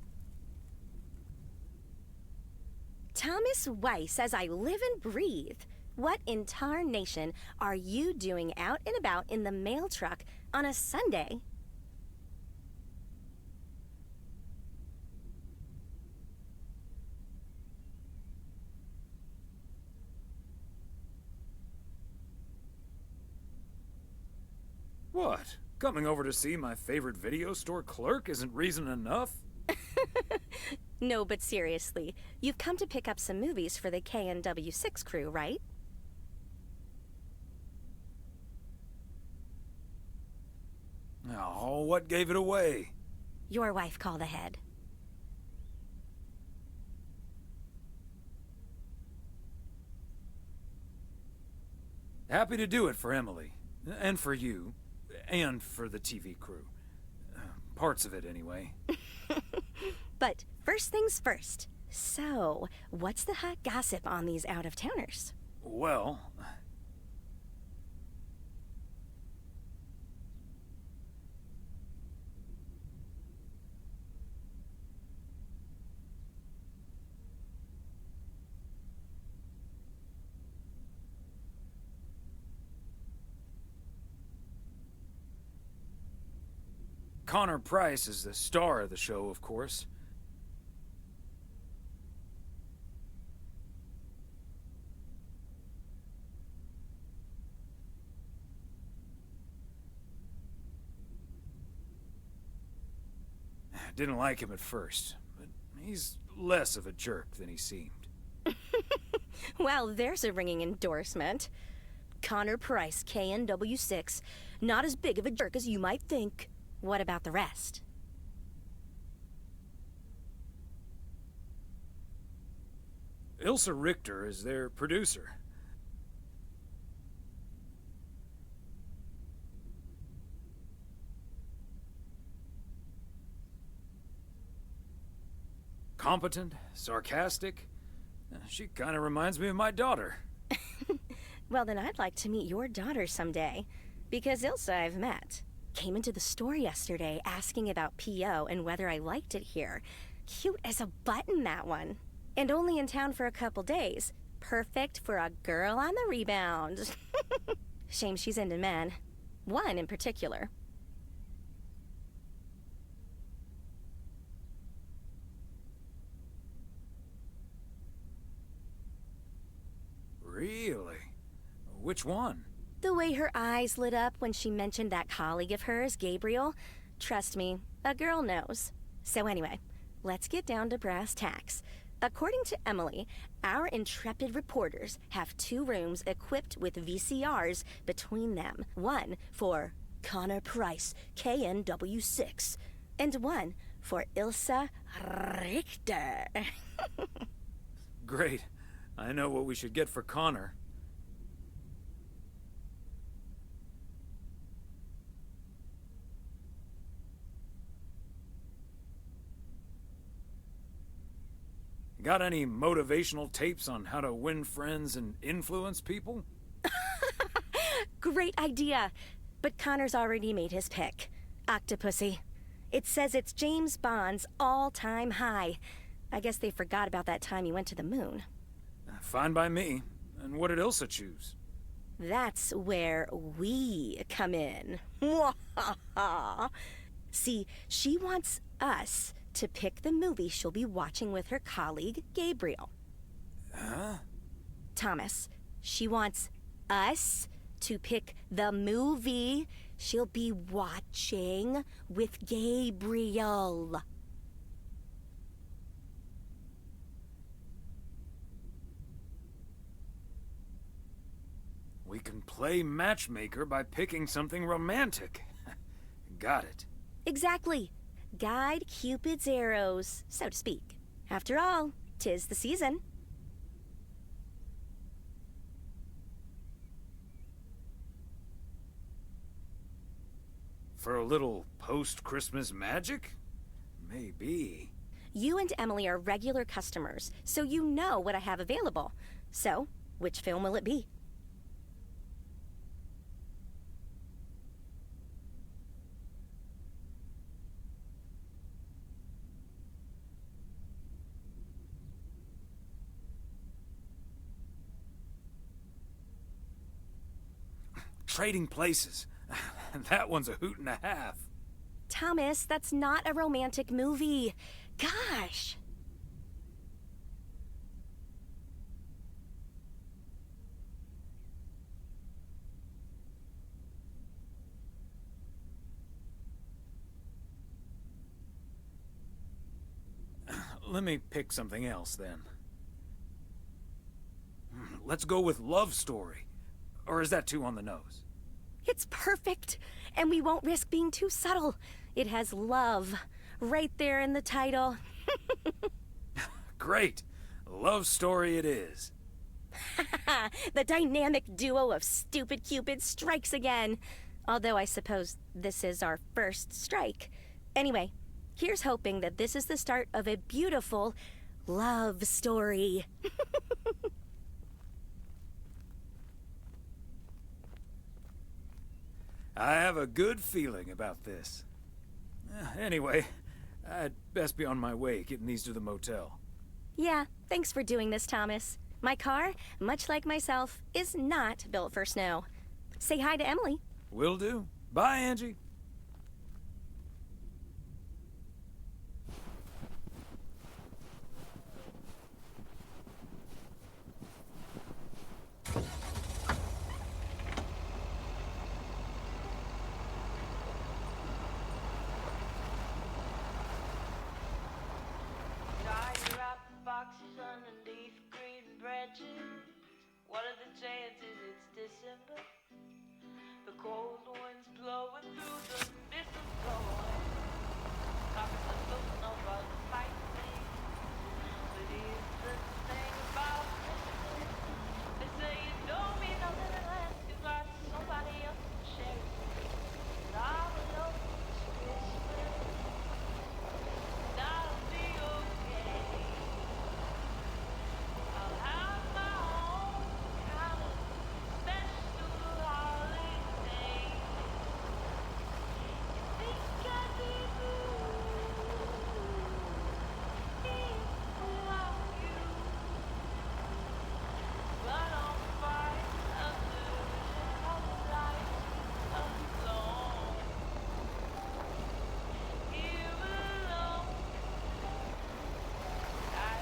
S21: Thomas Weiss says I live and breathe. What in tarnation are you doing out and about in the mail truck on a Sunday?
S4: What? Coming over to see my favorite video store clerk isn't reason enough?
S21: No, but seriously, you've come to pick up some movies for the KNW6 crew, right?
S4: Oh, what gave it away?
S21: Your wife called ahead.
S4: Happy to do it for Emily. And for you. And for the TV crew. Parts of it, anyway.
S21: But first things first. So, what's the hot gossip on these out-of-towners?
S4: Well... Connor Price is the star of the show, of course. Didn't like him at first, but he's less of a jerk than he seemed.
S21: Well, there's a ringing endorsement. Connor Price, KNW6. Not as big of a jerk as you might think. What about the rest?
S4: Ilsa Richter is their producer. Competent, sarcastic. She kind of reminds me of my daughter.
S21: Well, then I'd like to meet your daughter someday. Because Ilsa I've met. Came into the store yesterday asking about PO and whether I liked it here. Cute as a button, that one. And only in town for a couple days. Perfect for a girl on the rebound. Shame she's into men. One in particular.
S4: Really? Which one?
S21: The way her eyes lit up when she mentioned that colleague of hers, Gabriel. Trust me, a girl knows. So anyway, let's get down to brass tacks. According to Emily, our intrepid reporters have 2 rooms equipped with VCRs between them. One for Connor Price, KNW6, and one for Ilsa Richter.
S4: Great. I know what we should get for Connor. Got any motivational tapes on how to win friends and influence people?
S21: Great idea. But Connor's already made his pick. Octopussy. It says it's James Bond's all-time high. I guess they forgot about that time he went to the moon.
S4: Fine by me. And what did Ilsa choose?
S21: That's where we come in. See, she wants us to pick the movie she'll be watching with her colleague, Gabriel.
S4: Huh?
S21: Thomas, she wants us to pick the movie she'll be watching with Gabriel.
S4: We can play matchmaker by picking something romantic. Got it.
S21: Exactly. Guide Cupid's arrows, so to speak. After all, 'tis the season.
S4: For a little post-Christmas magic? Maybe.
S21: You and Emily are regular customers, so you know what I have available. So, which film will it be?
S4: Trading Places. That one's a hoot and a half.
S21: Thomas, that's not a romantic movie. Gosh.
S4: Let me pick something else, then. Let's go with Love Story. Or is that too on the nose?
S21: It's perfect, and we won't risk being too subtle. It has love right there in the title.
S4: Great. Love Story it is.
S21: The dynamic duo of stupid Cupid strikes again. Although I suppose this is our first strike. Anyway, here's hoping that this is the start of a beautiful love story.
S4: I have a good feeling about this. Anyway, I'd best be on my way, getting these to the motel.
S21: Yeah, thanks for doing this, Thomas. My car, much like myself, is not built for snow. Say hi to Emily.
S4: Will do. Bye, Angie.
S7: Tiger up boxes underneath green branches. What are the chances it's December? The cold winds blowing through the mistletoe. Carpets are floating over the fireplace. But here's the thing about Christmas. They say you don't mean nothing unless you got somebody else to share it with. And I will know it's Christmas. And I'll be okay. I'll have my own kind of special holiday. You think I'd be blue without you? But I'm fine under the lights alone. Here alone, I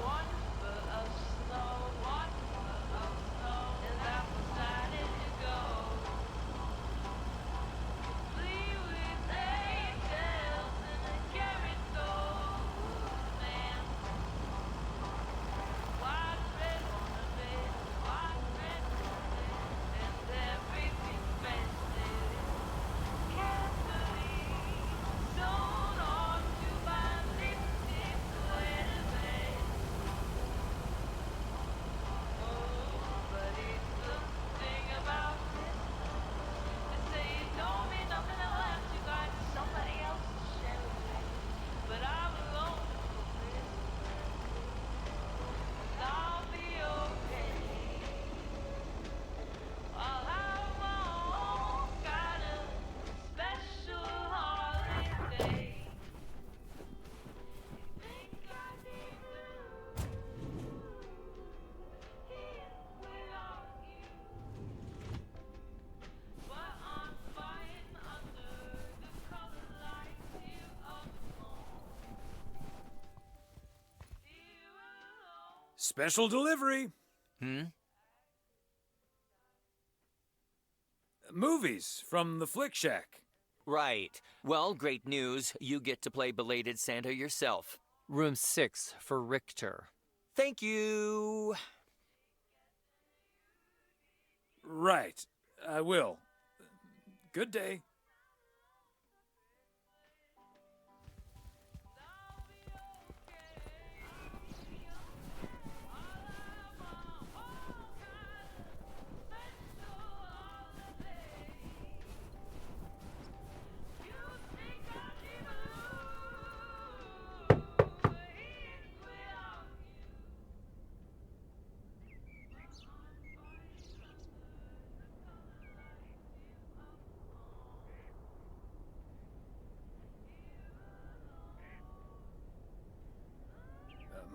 S7: one foot of snow, one foot of snow, and I'm decided to go. Play with angels in a caravan. White red on the bed, white red on the bed, and everything's festive. Carefully sewn onto my lipstick sweater. But it's the thing about Christmas. They say it don't mean nothing unless you got somebody else to share it with. But I'm alone for Christmas. And I'll be okay. I'll have my own kind of special holiday. Think I'd be blue here without you. But I'm fine under the colored lights here alone. Here alone.
S4: Special delivery. Movies from the Flick Shack.
S3: Right. Well, great news. You get to play belated Santa yourself.
S22: Room 6 for Richter.
S3: Thank you.
S4: Right. I will. Good day.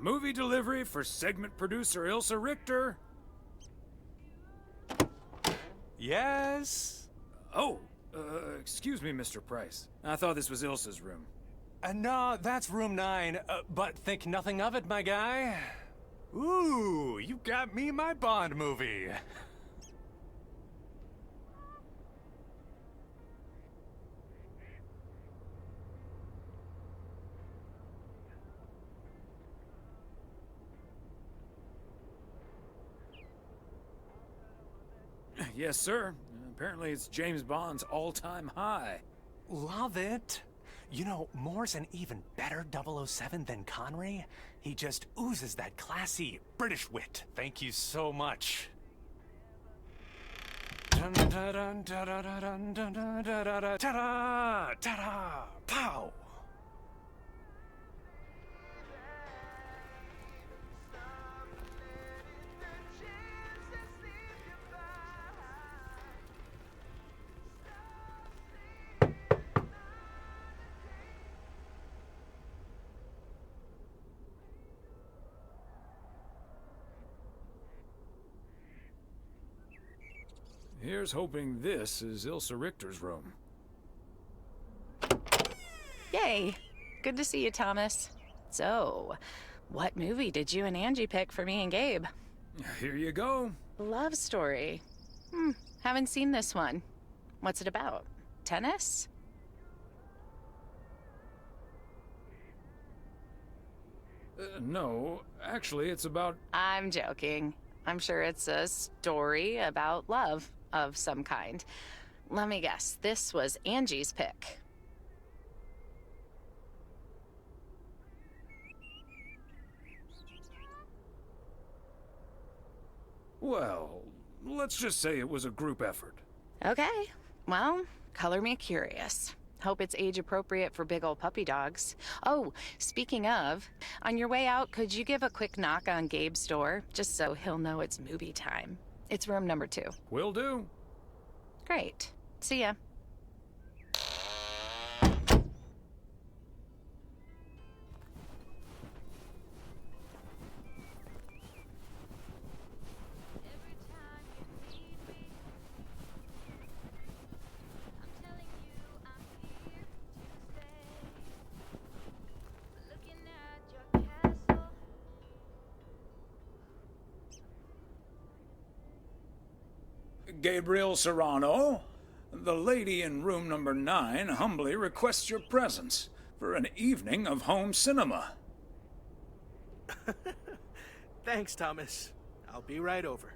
S4: Movie delivery for segment producer Ilsa Richter.
S23: Yes?
S4: Oh, excuse me, Mr. Price. I thought this was Ilsa's room.
S23: No, that's room 9, but think nothing of it, my guy. Ooh, you got me my Bond movie.
S4: Yes, sir. Apparently it's James Bond's all-time high.
S23: Love it. You know, Moore's an even better 007 than Connery. He just oozes that classy British wit. Thank you so much. Dun-dun-dun, da-da-da-dun, dun-dun-da-da-da, ta-da, ta-da, pow!
S4: Here's hoping this is Ilsa Richter's room.
S6: Yay! Good to see you, Thomas. So, what movie did you and Angie pick for me and Gabe?
S4: Here you go.
S6: Love story. Haven't seen this one. What's it about? Tennis?
S4: No, actually, it's about...
S6: I'm joking. I'm sure it's a story about love of some kind. Let me guess, this was Angie's pick.
S4: Well, let's just say it was a group effort.
S6: Okay, well, color me curious. Hope it's age appropriate for big old puppy dogs. Oh, speaking of, on your way out, could you give a quick knock on Gabe's door, just so he'll know it's movie time? It's room number 2.
S4: Will do.
S6: Great. See ya.
S4: Gabriel Serrano, the lady in room number 9 humbly requests your presence for an evening of home cinema.
S9: Thanks, Thomas. I'll be right over.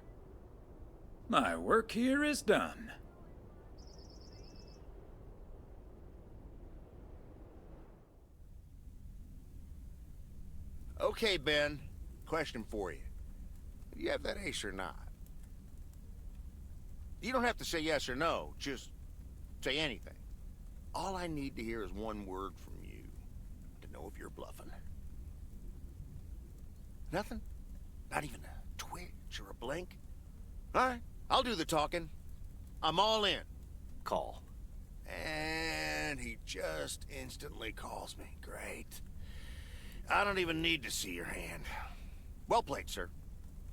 S4: My work here is done.
S1: Okay, Ben. Question for you. Do you have that ace or not? You don't have to say yes or no. Just say anything. All I need to hear is one word from you to know if you're bluffing. Nothing? Not even a twitch or a blink? All right, I'll do the talking. I'm all in.
S18: Call.
S1: And he just instantly calls me. Great. I don't even need to see your hand. Well played, sir.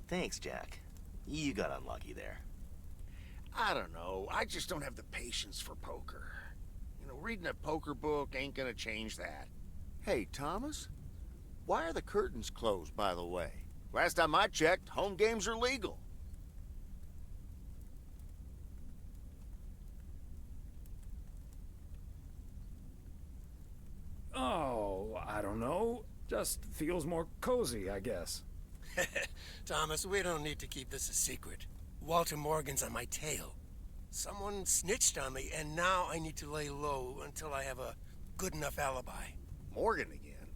S18: Thanks, Jack. You got unlucky there.
S1: I don't know. I just don't have the patience for poker. You know, reading a poker book ain't gonna change that. Hey, Thomas? Why are the curtains closed, by the way? Last time I checked, home games are legal.
S4: Oh, I don't know. Just feels more cozy, I guess.
S11: Thomas, we don't need to keep this a secret. Walter Morgan's on my tail. Someone snitched on me, and now I need to lay low until I have a good enough alibi.
S1: Morgan again?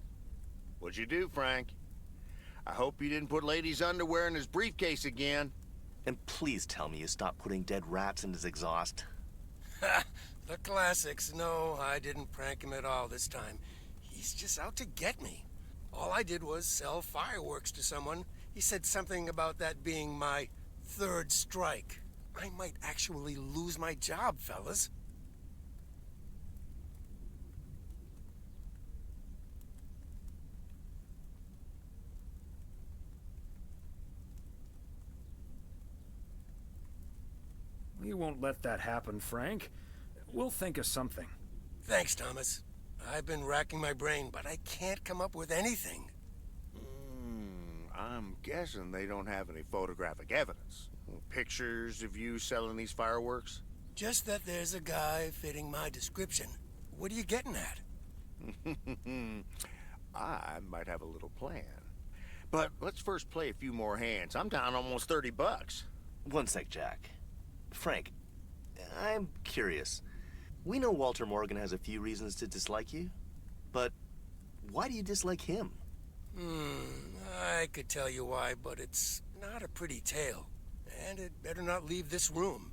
S1: What'd you do, Frank? I hope you didn't put ladies' underwear in his briefcase again.
S18: And please tell me you stopped putting dead rats in his exhaust.
S11: Ha! The classics. No, I didn't prank him at all this time. He's just out to get me. All I did was sell fireworks to someone. He said something about that being my third strike. I might actually lose my job, fellas.
S4: We won't let that happen, Frank. We'll think of something.
S11: Thanks, Thomas. I've been racking my brain, but I can't come up with anything.
S1: I'm guessing they don't have any photographic evidence. Pictures of you selling these fireworks?
S11: Just that there's a guy fitting my description. What are you getting at?
S1: I might have a little plan. But let's first play a few more hands. I'm down almost 30 bucks.
S18: One sec, Jack. Frank, I'm curious. We know Walter Morgan has a few reasons to dislike you. but why do you dislike him?
S11: I could tell you why, but it's not a pretty tale. And it better not leave this room,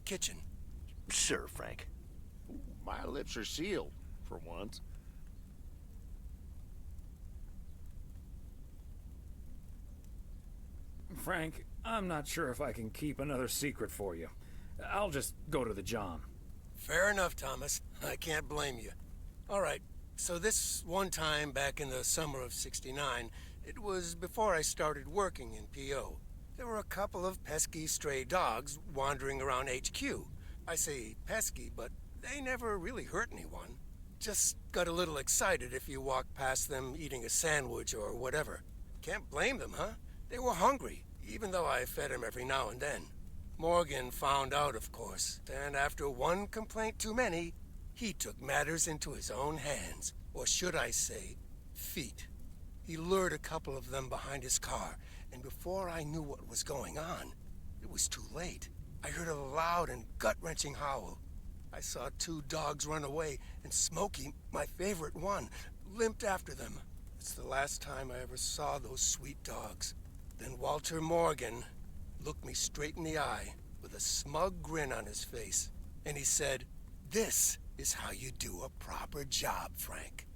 S11: kitchen.
S18: Sure, Frank.
S1: My lips are sealed, for once.
S4: Frank, I'm not sure if I can keep another secret for you. I'll just go to the John.
S11: Fair enough, Thomas. I can't blame you. All right, so this one time back in the summer of '69, it was before I started working in P.O. There were a couple of pesky stray dogs wandering around HQ. I say pesky, but they never really hurt anyone. Just got a little excited if you walked past them eating a sandwich or whatever. Can't blame them, huh? They were hungry, even though I fed them every now and then. Morgan found out, of course, and after one complaint too many, he took matters into his own hands, or should I say, feet. He lured a couple of them behind his car, and before I knew what was going on, it was too late. I heard a loud and gut-wrenching howl. I saw two dogs run away, and Smokey, my favorite one, limped after them. It's the last time I ever saw those sweet dogs. Then Walter Morgan looked me straight in the eye with a smug grin on his face, and he said, "This is how you do a proper job, Frank."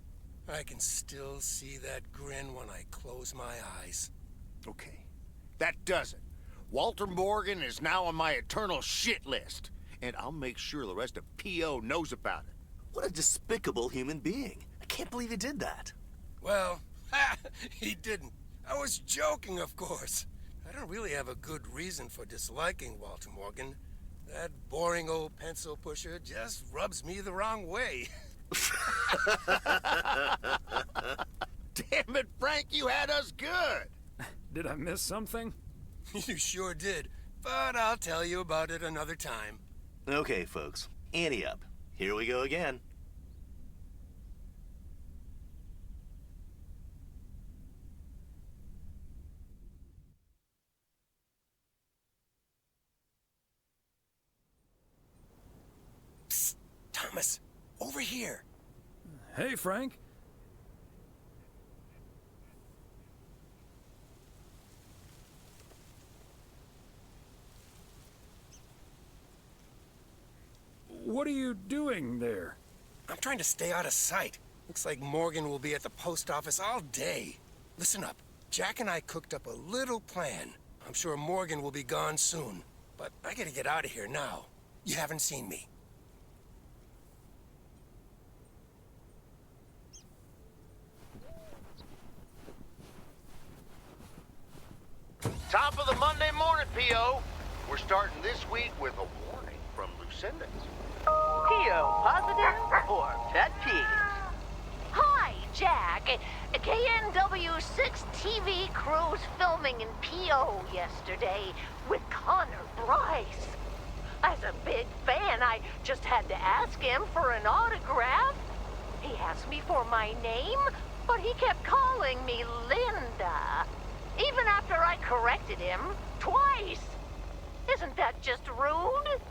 S11: I can still see that grin when I close my eyes.
S1: Okay, that does it. Walter Morgan is now on my eternal shit list, and I'll make sure the rest of P.O. knows about it.
S18: What a despicable human being. I can't believe he did that.
S11: Well, he didn't. I was joking, of course. I don't really have a good reason for disliking Walter Morgan. That boring old pencil pusher just rubs me the wrong way.
S1: Damn it, Frank, you had us good.
S4: Did I miss something?
S11: You sure did, but I'll tell you about it another time.
S18: Okay, folks. Ante up. Here we go again.
S11: Psst, Thomas, over here.
S4: Hey, Frank. What are you doing there?
S11: I'm trying to stay out of sight. Looks like Morgan will be at the post office all day. Listen up. Jack and I cooked up a little plan. I'm sure Morgan will be gone soon, but I gotta get out of here now. You haven't seen me.
S1: Top of the Monday morning, P.O. We're starting this week with a warning from Lucinda.
S2: P.O. positive or pet peeves?
S8: Hi, Jack. KNW6 TV crew's filming in P.O. yesterday with Connor Bryce. As a big fan, I just had to ask him for an autograph. He asked me for my name, but he kept calling me Linda. Even after I corrected him twice. Isn't that just rude?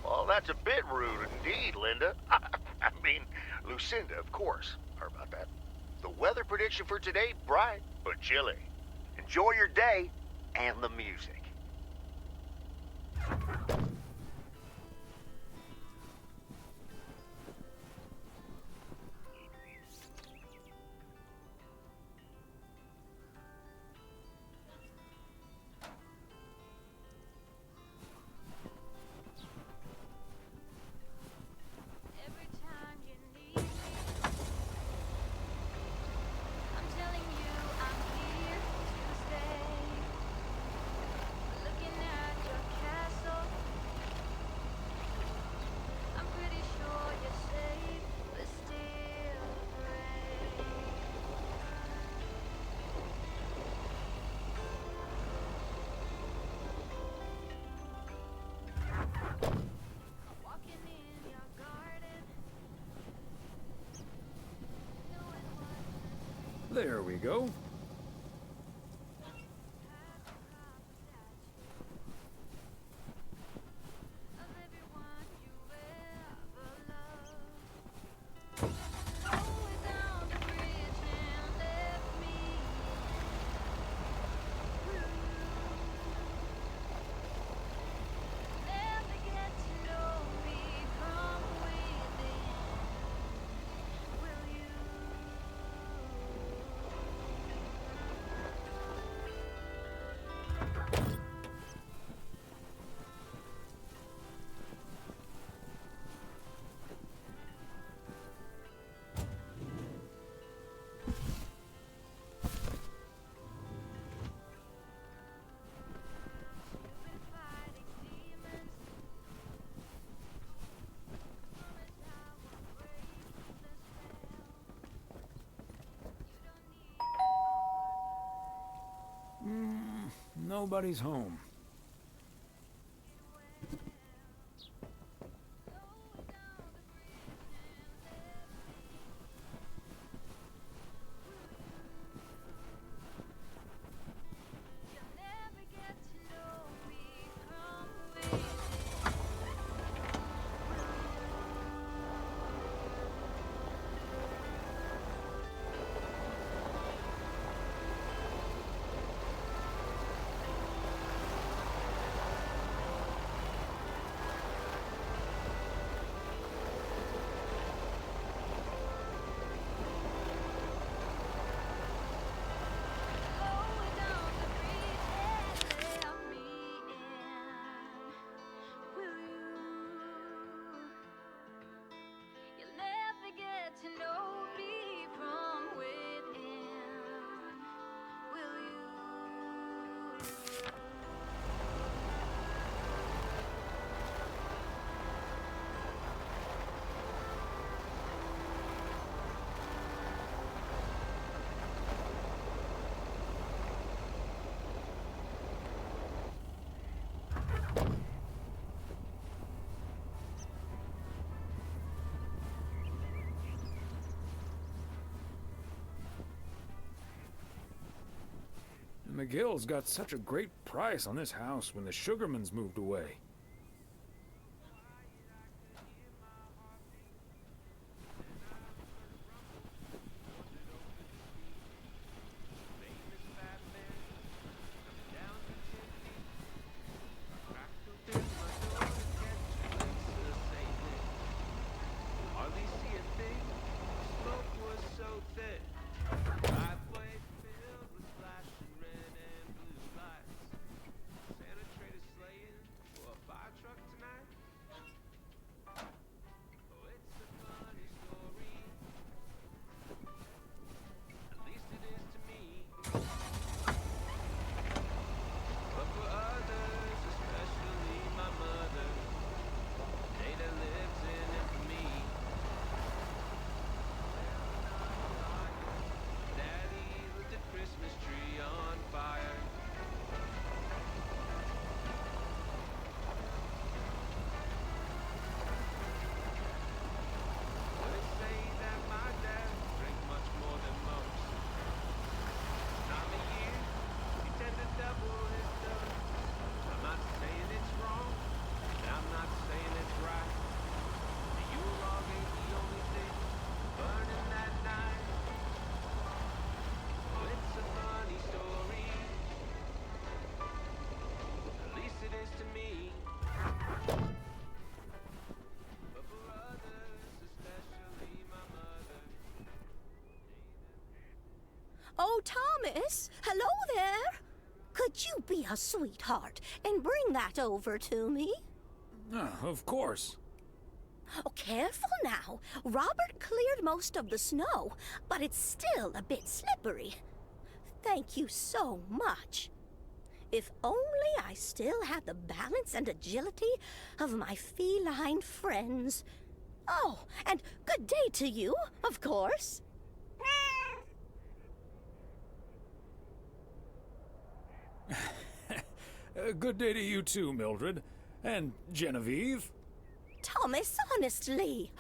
S1: Well, that's a bit rude indeed, Linda. I mean, Lucinda, of course. Sorry about that. The weather prediction for today, bright but chilly. Enjoy your day and the music.
S4: There we go. nobody's home. McGill's got such a great price on this house when the Sugarmans moved away.
S21: Oh, Thomas! Hello there! Could you be a sweetheart and bring that over to me?
S4: Of course.
S21: Oh, careful now. Robert cleared most of the snow, but it's still a bit slippery. Thank you so much. If only I still had the balance and agility of my feline friends. Oh, and good day to you, of course.
S4: Good day to you too, Mildred. And Genevieve.
S21: Thomas, honestly,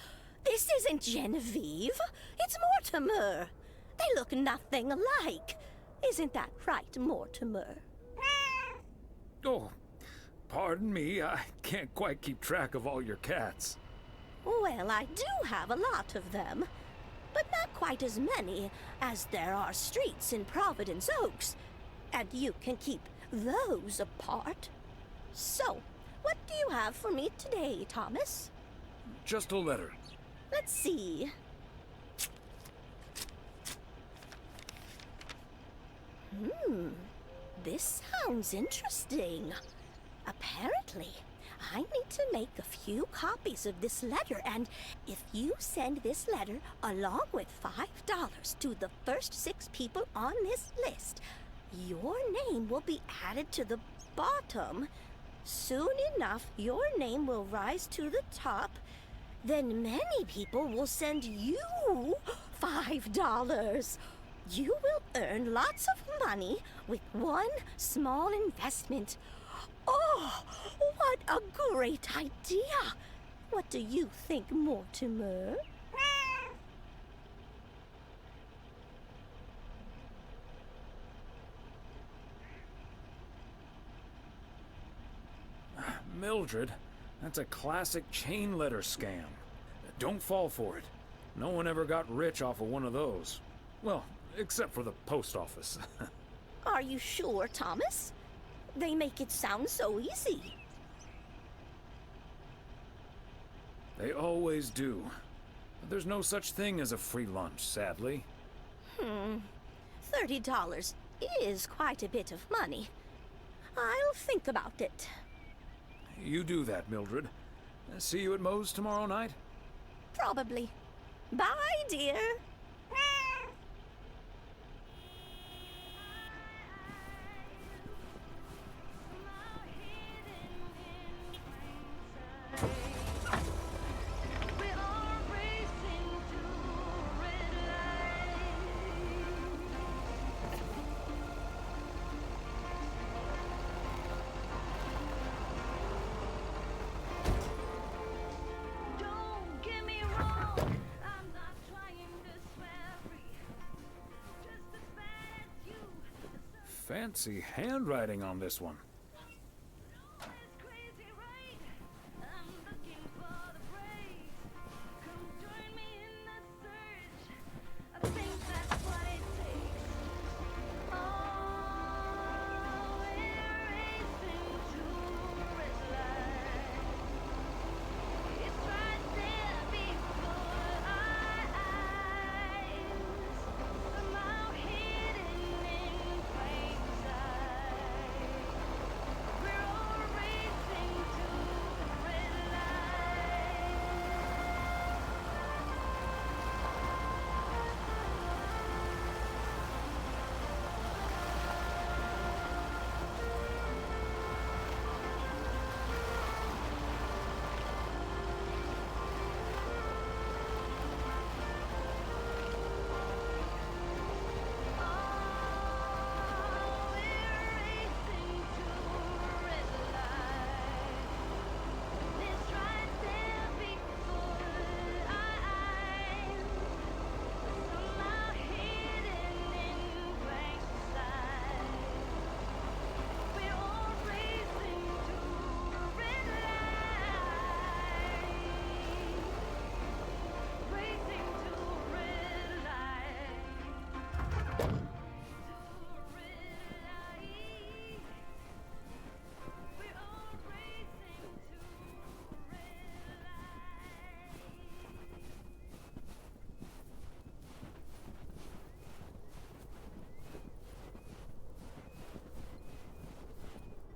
S21: this isn't Genevieve. It's Mortimer. They look nothing alike. Isn't that right, Mortimer?
S4: Oh, pardon me. I can't quite keep track of all your cats.
S21: Well, I do have a lot of them, but not quite as many as there are streets in Провиденс-Оукс, and you can keep those apart. So, what do you have for me today, Thomas?
S4: Just a letter.
S21: Let's see. This sounds interesting. Apparently, I need to make a few copies of this letter, and if you send this letter along with $5 to the first 6 people on this list, your name will be added to the bottom. Soon enough, your name will rise to the top. Then many people will send you $5. You will earn lots of money with one small investment. Oh, what a great idea! What do you think, Mortimer?
S4: Mildred, that's a classic chain letter scam. Don't fall for it. No one ever got rich off of one of those. Well, except for the post office.
S21: Are you sure, Thomas? They make it sound so easy.
S4: They always do. But there's no such thing as a free lunch, sadly.
S21: $30 is quite a bit of money. I'll think about it.
S4: You do that, Mildred. See you at Moe's tomorrow night?
S21: Probably. Bye, dear.
S4: Fancy handwriting on this one.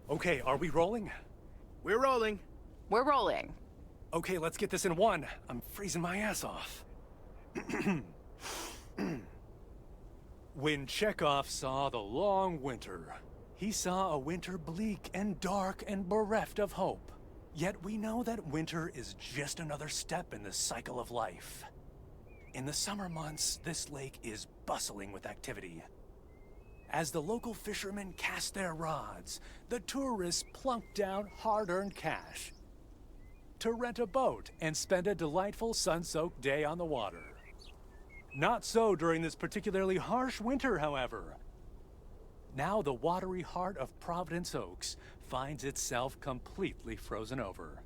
S23: Okay, are we rolling?
S9: We're rolling.
S6: We're rolling.
S23: Okay, let's get this in one. I'm freezing my ass off. When Chekhov saw the long winter, he saw a winter bleak and dark and bereft of hope. Yet we know that winter is just another step in the cycle of life. In the summer months, this lake is bustling with activity. As the local fishermen cast their rods, the tourists plunk down hard-earned cash to rent a boat and spend a delightful sun-soaked day on the water. Not so during this particularly harsh winter, however. Now the watery heart of Провиденс-Оукс finds itself completely frozen over.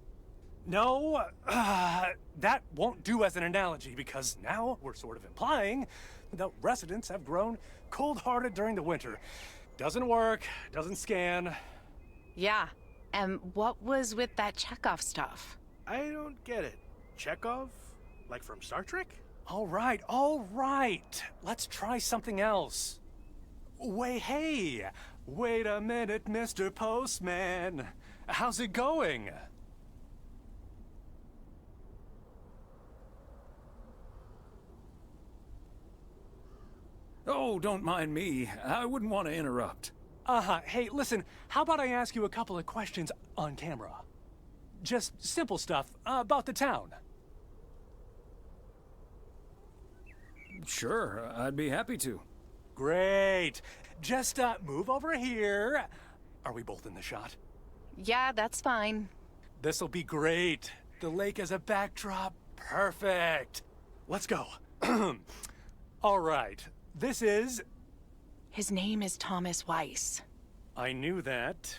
S23: No, that won't do as an analogy, because now we're sort of implying the residents have grown cold-hearted during the winter. Doesn't work, doesn't scan.
S6: Yeah, and what was with that Chekhov stuff?
S9: I don't get it. Chekhov? Like from Star Trek?
S23: All right. Let's try something else. Hey, wait a minute, Mr. Postman. How's it going?
S4: Oh, don't mind me. I wouldn't want to interrupt.
S23: Hey, listen, how about I ask you a couple of questions on camera? Just simple stuff about the town.
S4: Sure, I'd be happy to.
S23: Great. Just move over here. Are we both in the shot?
S6: Yeah, that's fine.
S23: This'll be great. The lake as a backdrop. Perfect. Let's go. All right. This is...
S6: His name is Thomas Waiss.
S23: I knew that.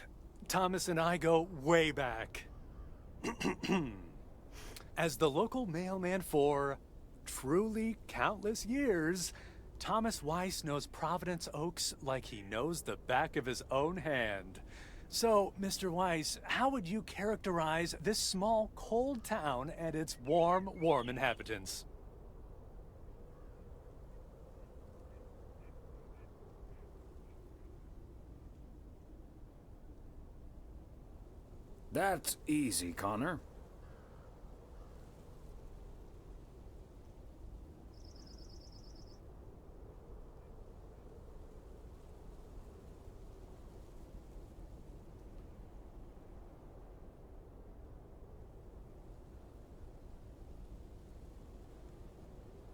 S23: Thomas and I go way back. As the local mailman for truly countless years, Thomas Waiss knows Провиденс-Оукс like he knows the back of his own hand. So, Mr. Waiss, how would you characterize this small, cold town and its warm, warm inhabitants?
S4: That's easy, Connor.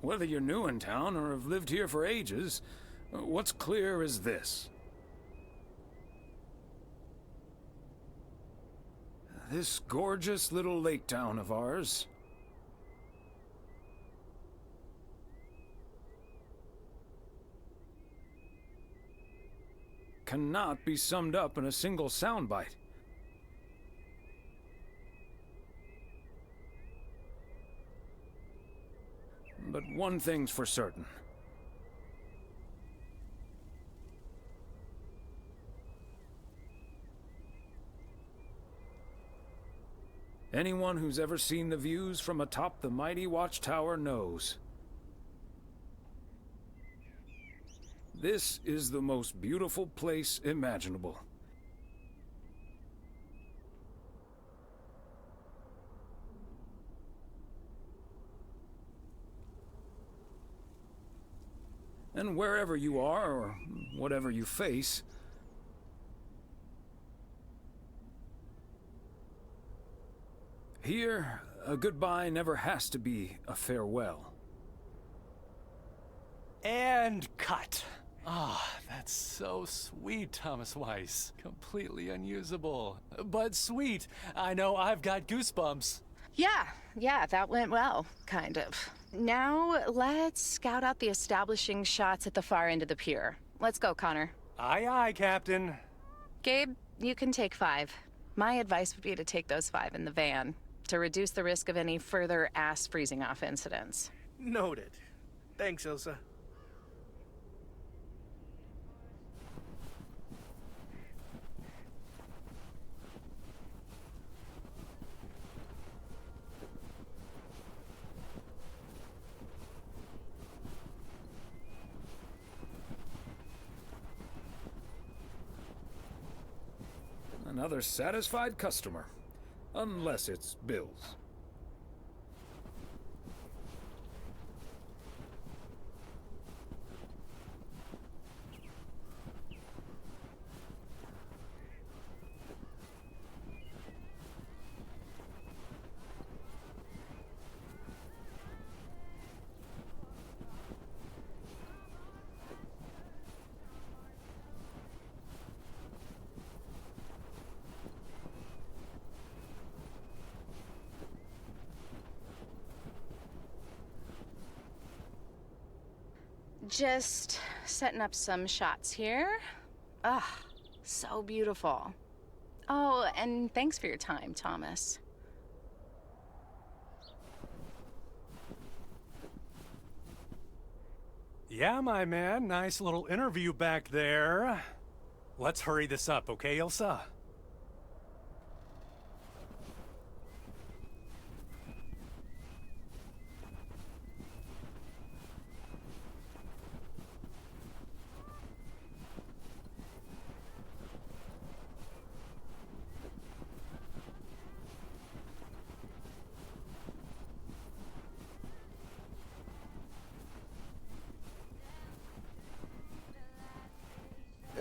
S4: Whether you're new in town or have lived here for ages, what's clear is this. This gorgeous little lake town of ours cannot be summed up in a single soundbite. But one thing's for certain. Anyone who's ever seen the views from atop the mighty watchtower knows. This is the most beautiful place imaginable. And wherever you are, or whatever you face, here, a goodbye never has to be a farewell.
S23: And cut. Ah, that's so sweet, Thomas Waiss. Completely unusable. But sweet. I know I've got goosebumps.
S6: Yeah, that went well, kind of. Now, let's scout out the establishing shots at the far end of the pier. Let's go, Connor.
S23: Aye, aye, Captain.
S6: Gabe, you can take 5. My advice would be to take those 5 in the van, to reduce the risk of any further ass-freezing-off incidents.
S9: Noted. Thanks, Ilsa.
S4: Another satisfied customer. Unless it's bills.
S6: Just setting up some shots here. Ah, so beautiful. Oh, and thanks for your time, Thomas.
S23: Yeah, my man. Nice little interview back there. Let's hurry this up, okay, Ilsa?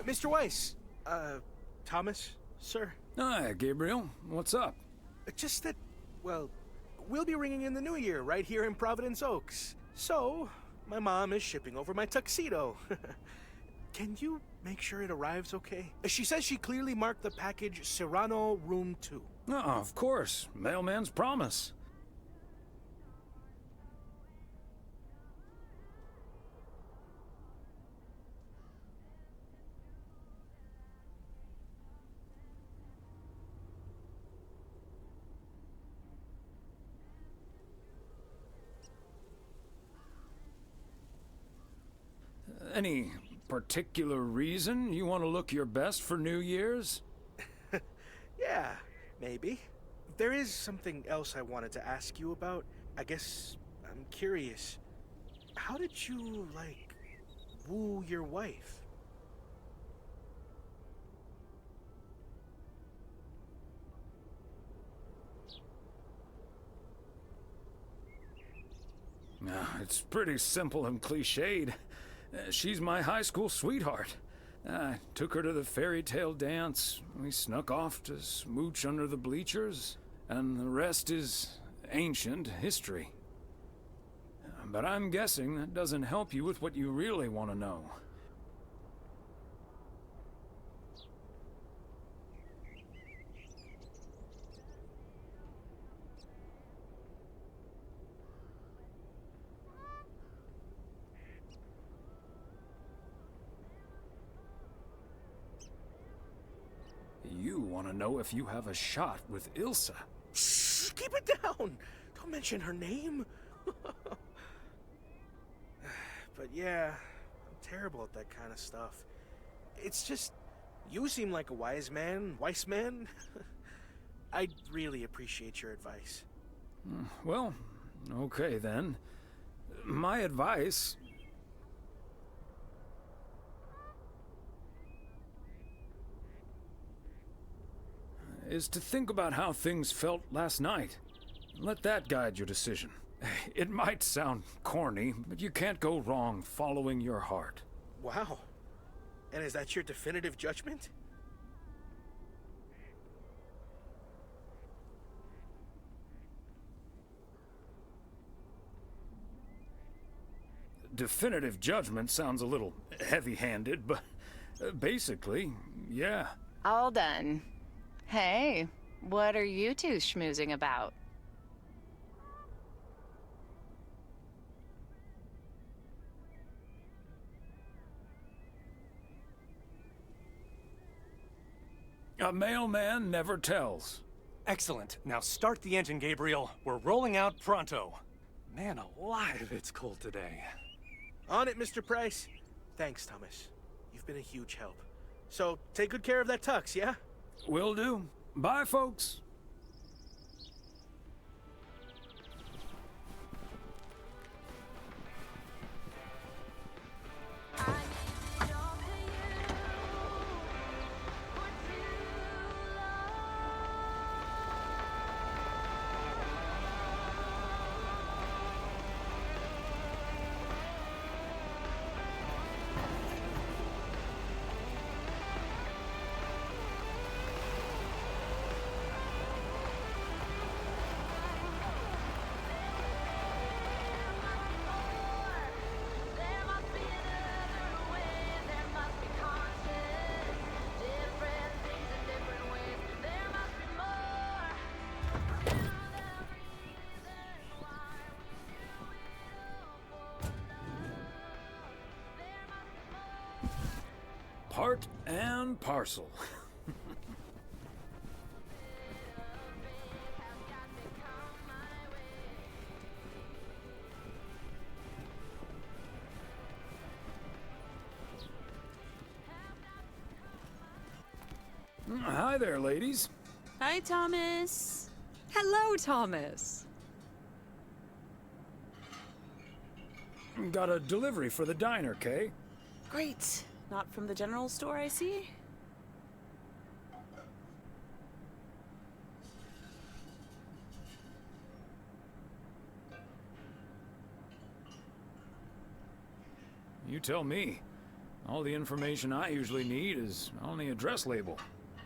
S9: Mr. Waiss, Thomas, sir.
S4: Hi, Gabriel. What's up?
S9: Just that, well, we'll be ringing in the new year right here in Провиденс-Оукс. So, my mom is shipping over my tuxedo. Can you make sure it arrives okay? She says she clearly marked the package Serrano Room 2.
S4: Oh, of course. Mailman's promise. Any particular reason you want to look your best for New Year's?
S9: Yeah, maybe. There is something else I wanted to ask you about. I guess I'm curious. How did you, like, woo your wife?
S4: It's pretty simple and cliched. She's my high school sweetheart. I took her to the fairy tale dance. We snuck off to smooch under the bleachers, and the rest is ancient history. But I'm guessing that doesn't help you with what you really want to know. You want to know if you have a shot with Ilsa.
S9: Shh, keep it down. Don't mention her name. But yeah, I'm terrible at that kind of stuff. It's just, you seem like a wise man. I'd really appreciate your advice.
S4: Well, okay then. My advice is to think about how things felt last night. Let that guide your decision. It might sound corny, but you can't go wrong following your heart.
S9: Wow. And is that your definitive judgment?
S4: Definitive judgment sounds a little heavy-handed, but basically, yeah.
S6: All done. Hey, what are you two schmoozing about?
S4: A mailman never tells.
S23: Excellent. Now start the engine, Gabriel. We're rolling out pronto. Man alive, it's cold today.
S9: On it, Mr. Price. Thanks, Thomas. You've been a huge help. So, take good care of that tux, yeah?
S4: Will do. Bye, folks. Part and parcel. Hi there, ladies.
S13: Hi, Thomas.
S5: Hello, Thomas.
S4: Got a delivery for the diner, Kay?
S13: Great. Not from the general store, I see?
S4: You tell me. All the information I usually need is on the address label.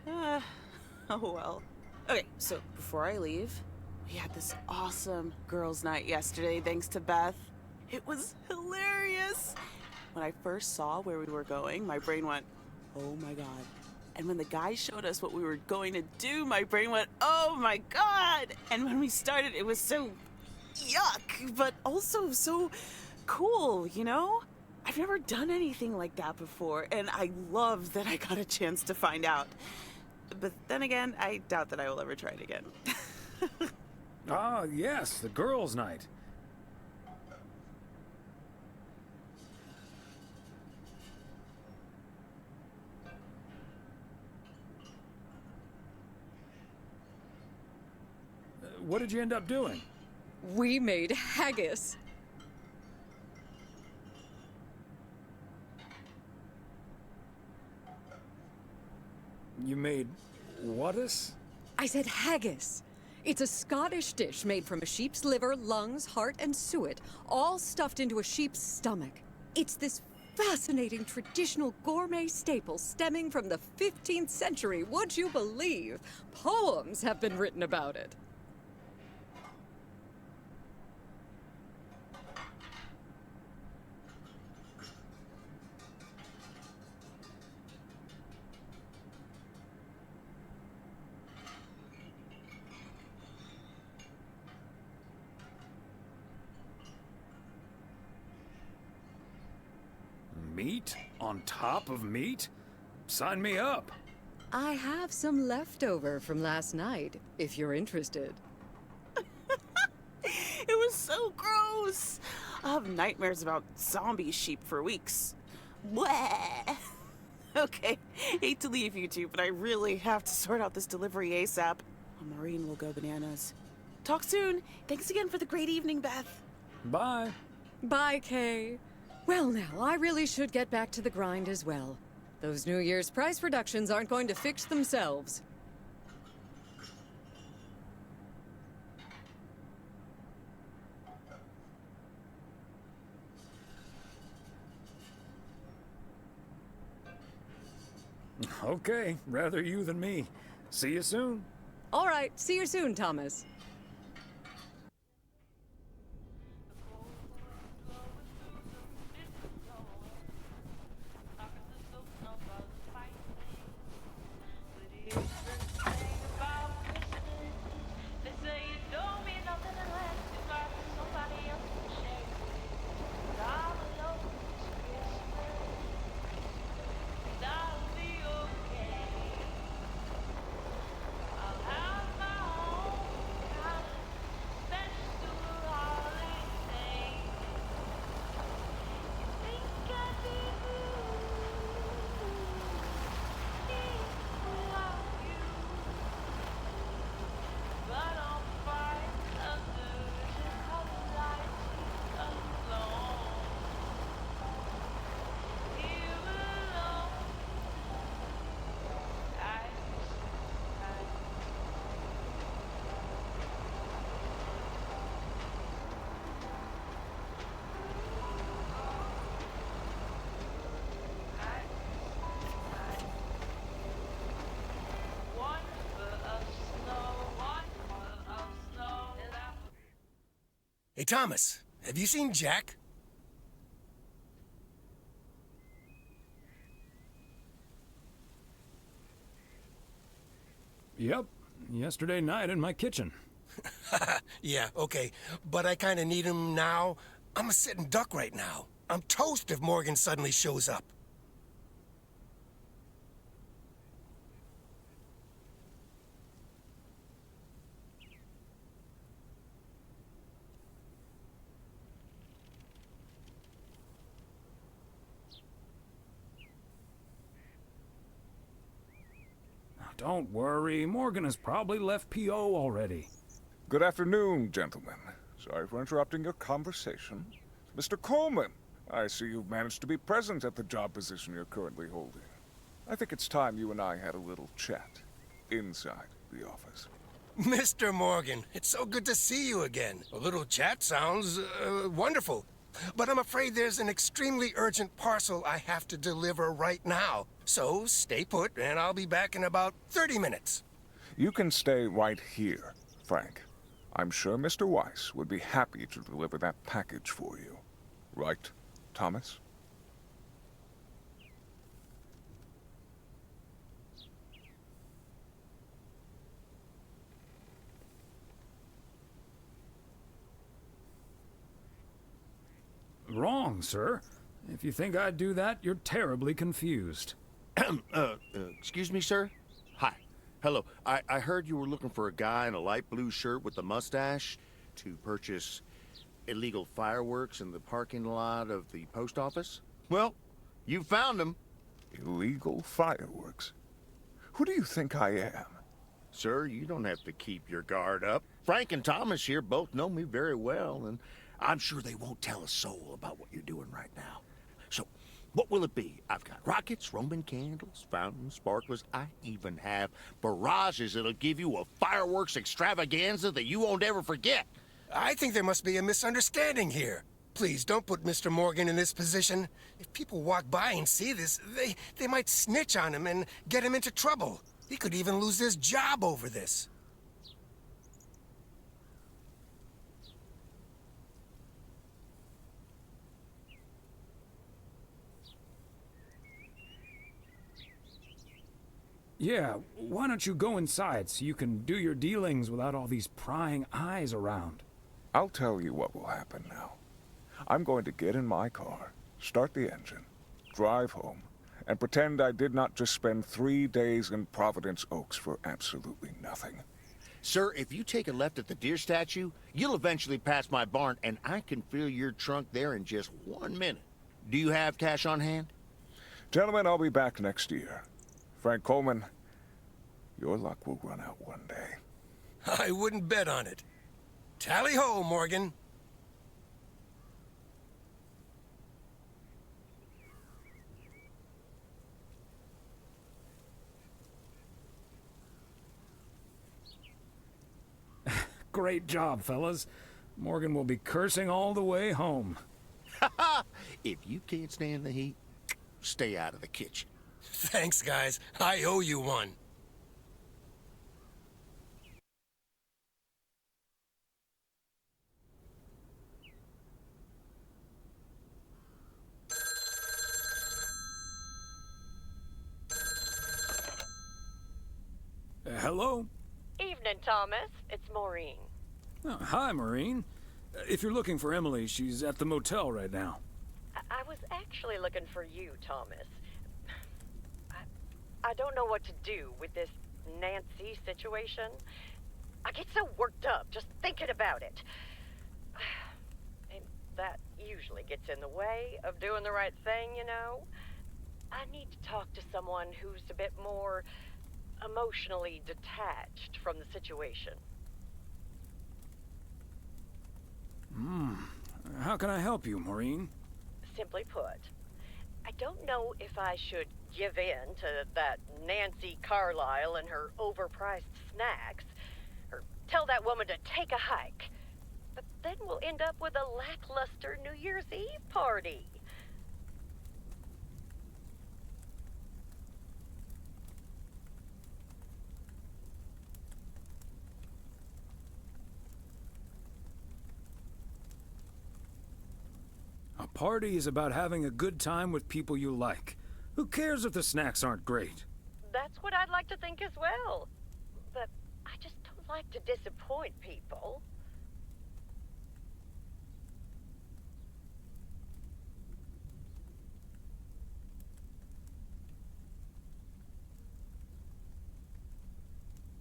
S13: Oh well. Okay, so before I leave, we had this awesome girls' night yesterday thanks to Beth. It was hilarious. When I first saw where we were going, my brain went, oh my God. And when the guy showed us what we were going to do, my brain went, oh my God. And when we started, it was so yuck, but also so cool, you know? I've never done anything like that before, and I love that I got a chance to find out. But then again, I doubt that I will ever try it again.
S4: Ah, yes, the girls' night. What did you end up doing?
S5: We made haggis.
S4: You made whatus?
S5: I said haggis. It's a Scottish dish made from a sheep's liver, lungs, heart, and suet, all stuffed into a sheep's stomach. It's this fascinating traditional gourmet staple stemming from the 15th century, would you believe? Poems have been written about it.
S4: Meat on top of meat? Sign me up.
S5: I have some leftover from last night, if you're interested.
S13: It was so gross. I'll have nightmares about zombie sheep for weeks. Bleh. Okay, hate to leave you two, but I really have to sort out this delivery ASAP. Maureen will go bananas. Talk soon. Thanks again for the great evening, Beth.
S4: Bye.
S5: Bye, Kay. Well, now, I really should get back to the grind as well. Those New Year's price reductions aren't going to fix themselves.
S4: Okay, rather you than me. See you soon.
S5: All right, see you soon, Thomas.
S11: Hey, Thomas, have you seen Jack?
S4: Yep, yesterday night in my kitchen.
S11: Yeah, okay, but I kinda need him now. I'm a sitting duck right now. I'm toast if Morgan suddenly shows up.
S4: Don't worry, Morgan has probably left P.O. already.
S14: Good afternoon, gentlemen. Sorry for interrupting your conversation. Mr. Coleman, I see you've managed to be present at the job position you're currently holding. I think it's time you and I had a little chat inside the office.
S11: Mr. Morgan, it's so good to see you again. A little chat sounds wonderful. But I'm afraid there's an extremely urgent parcel I have to deliver right now. So stay put, and I'll be back in about 30 minutes.
S14: You can stay right here, Frank. I'm sure Mr. Waiss would be happy to deliver that package for you. Right, Thomas?
S4: wrong, sir. If you think I'd do that, you're terribly confused.
S1: Excuse me, sir? Hi. Hello. I heard you were looking for a guy in a light blue shirt with a mustache to purchase illegal fireworks in the parking lot of the post office? Well, you found him.
S14: Illegal fireworks? Who do you think I am?
S1: Sir, you don't have to keep your guard up. Frank and Thomas here both know me very well, and I'm sure they won't tell a soul about what you're doing right now. So, what will it be? I've got rockets, Roman candles, fountains, sparklers. I even have barrages that'll give you a fireworks extravaganza that you won't ever forget.
S11: I think there must be a misunderstanding here. Please, don't put Mr. Morgan in this position. If people walk by and see this, they might snitch on him and get him into trouble. He could even lose his job over this.
S4: Yeah, why don't you go inside so you can do your dealings without all these prying eyes around?
S14: I'll tell you what will happen now. I'm going to get in my car, start the engine, drive home, and pretend I did not just spend 3 days in Провиденс-Оукс for absolutely nothing.
S1: Sir, if you take a left at the deer statue, you'll eventually pass my barn, and I can fill your trunk there in just 1 minute. Do you have cash on hand?
S14: Gentlemen, I'll be back next year. Frank Coleman, your luck will run out one day.
S11: I wouldn't bet on it. Tally-ho, Morgan.
S4: Great job, fellas. Morgan will be cursing all the way home.
S1: If you can't stand the heat, stay out of the kitchen.
S11: Thanks, guys. I owe you one.
S4: Hello?
S2: Evening, Thomas. It's Maureen.
S4: Oh, hi, Maureen. If you're looking for Emily, she's at the motel right now.
S2: I was actually looking for you, Thomas. I don't know what to do with this Nancy situation. I get so worked up just thinking about it. And that usually gets in the way of doing the right thing, you know? I need to talk to someone who's a bit more emotionally detached from the situation.
S4: How can I help you, Maureen?
S2: Simply put, I don't know if I should give in to that Nancy Carlisle and her overpriced snacks, or tell that woman to take a hike. But then we'll end up with a lackluster New Year's Eve party.
S4: A party is about having a good time with people you like. Who cares if the snacks aren't great?
S2: That's what I'd like to think as well. But I just don't like to disappoint people.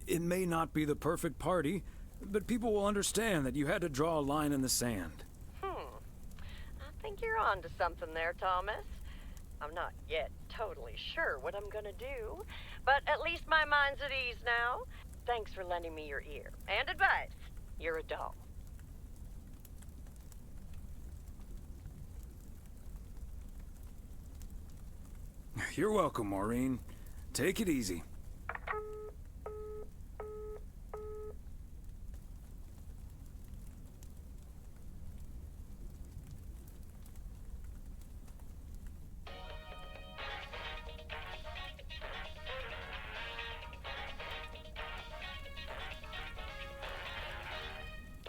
S4: It may not be the perfect party, but people will understand that you had to draw a line in the sand.
S2: I think you're on to something there, Thomas. I'm not yet totally sure what I'm gonna do, but at least my mind's at ease now. Thanks for lending me your ear and advice. You're a doll.
S4: You're welcome, Maureen. Take it easy.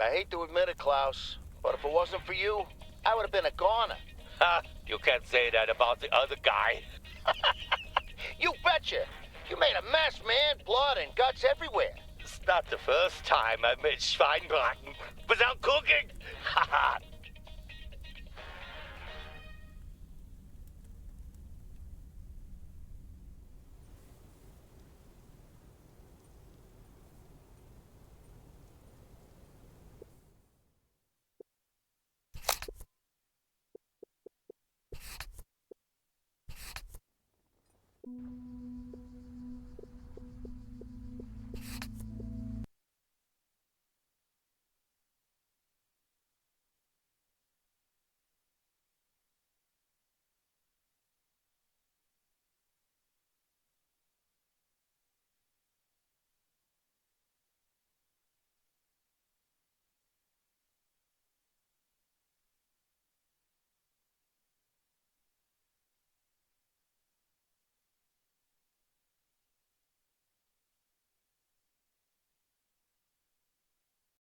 S1: I hate to admit it, Klaus, but if it wasn't for you, I would have been a goner.
S12: Ha! You can't say that about the other guy.
S1: You betcha! You made a mess, man. Blood and guts everywhere.
S12: It's not the first time I made Schweinbraten without cooking. Ha ha!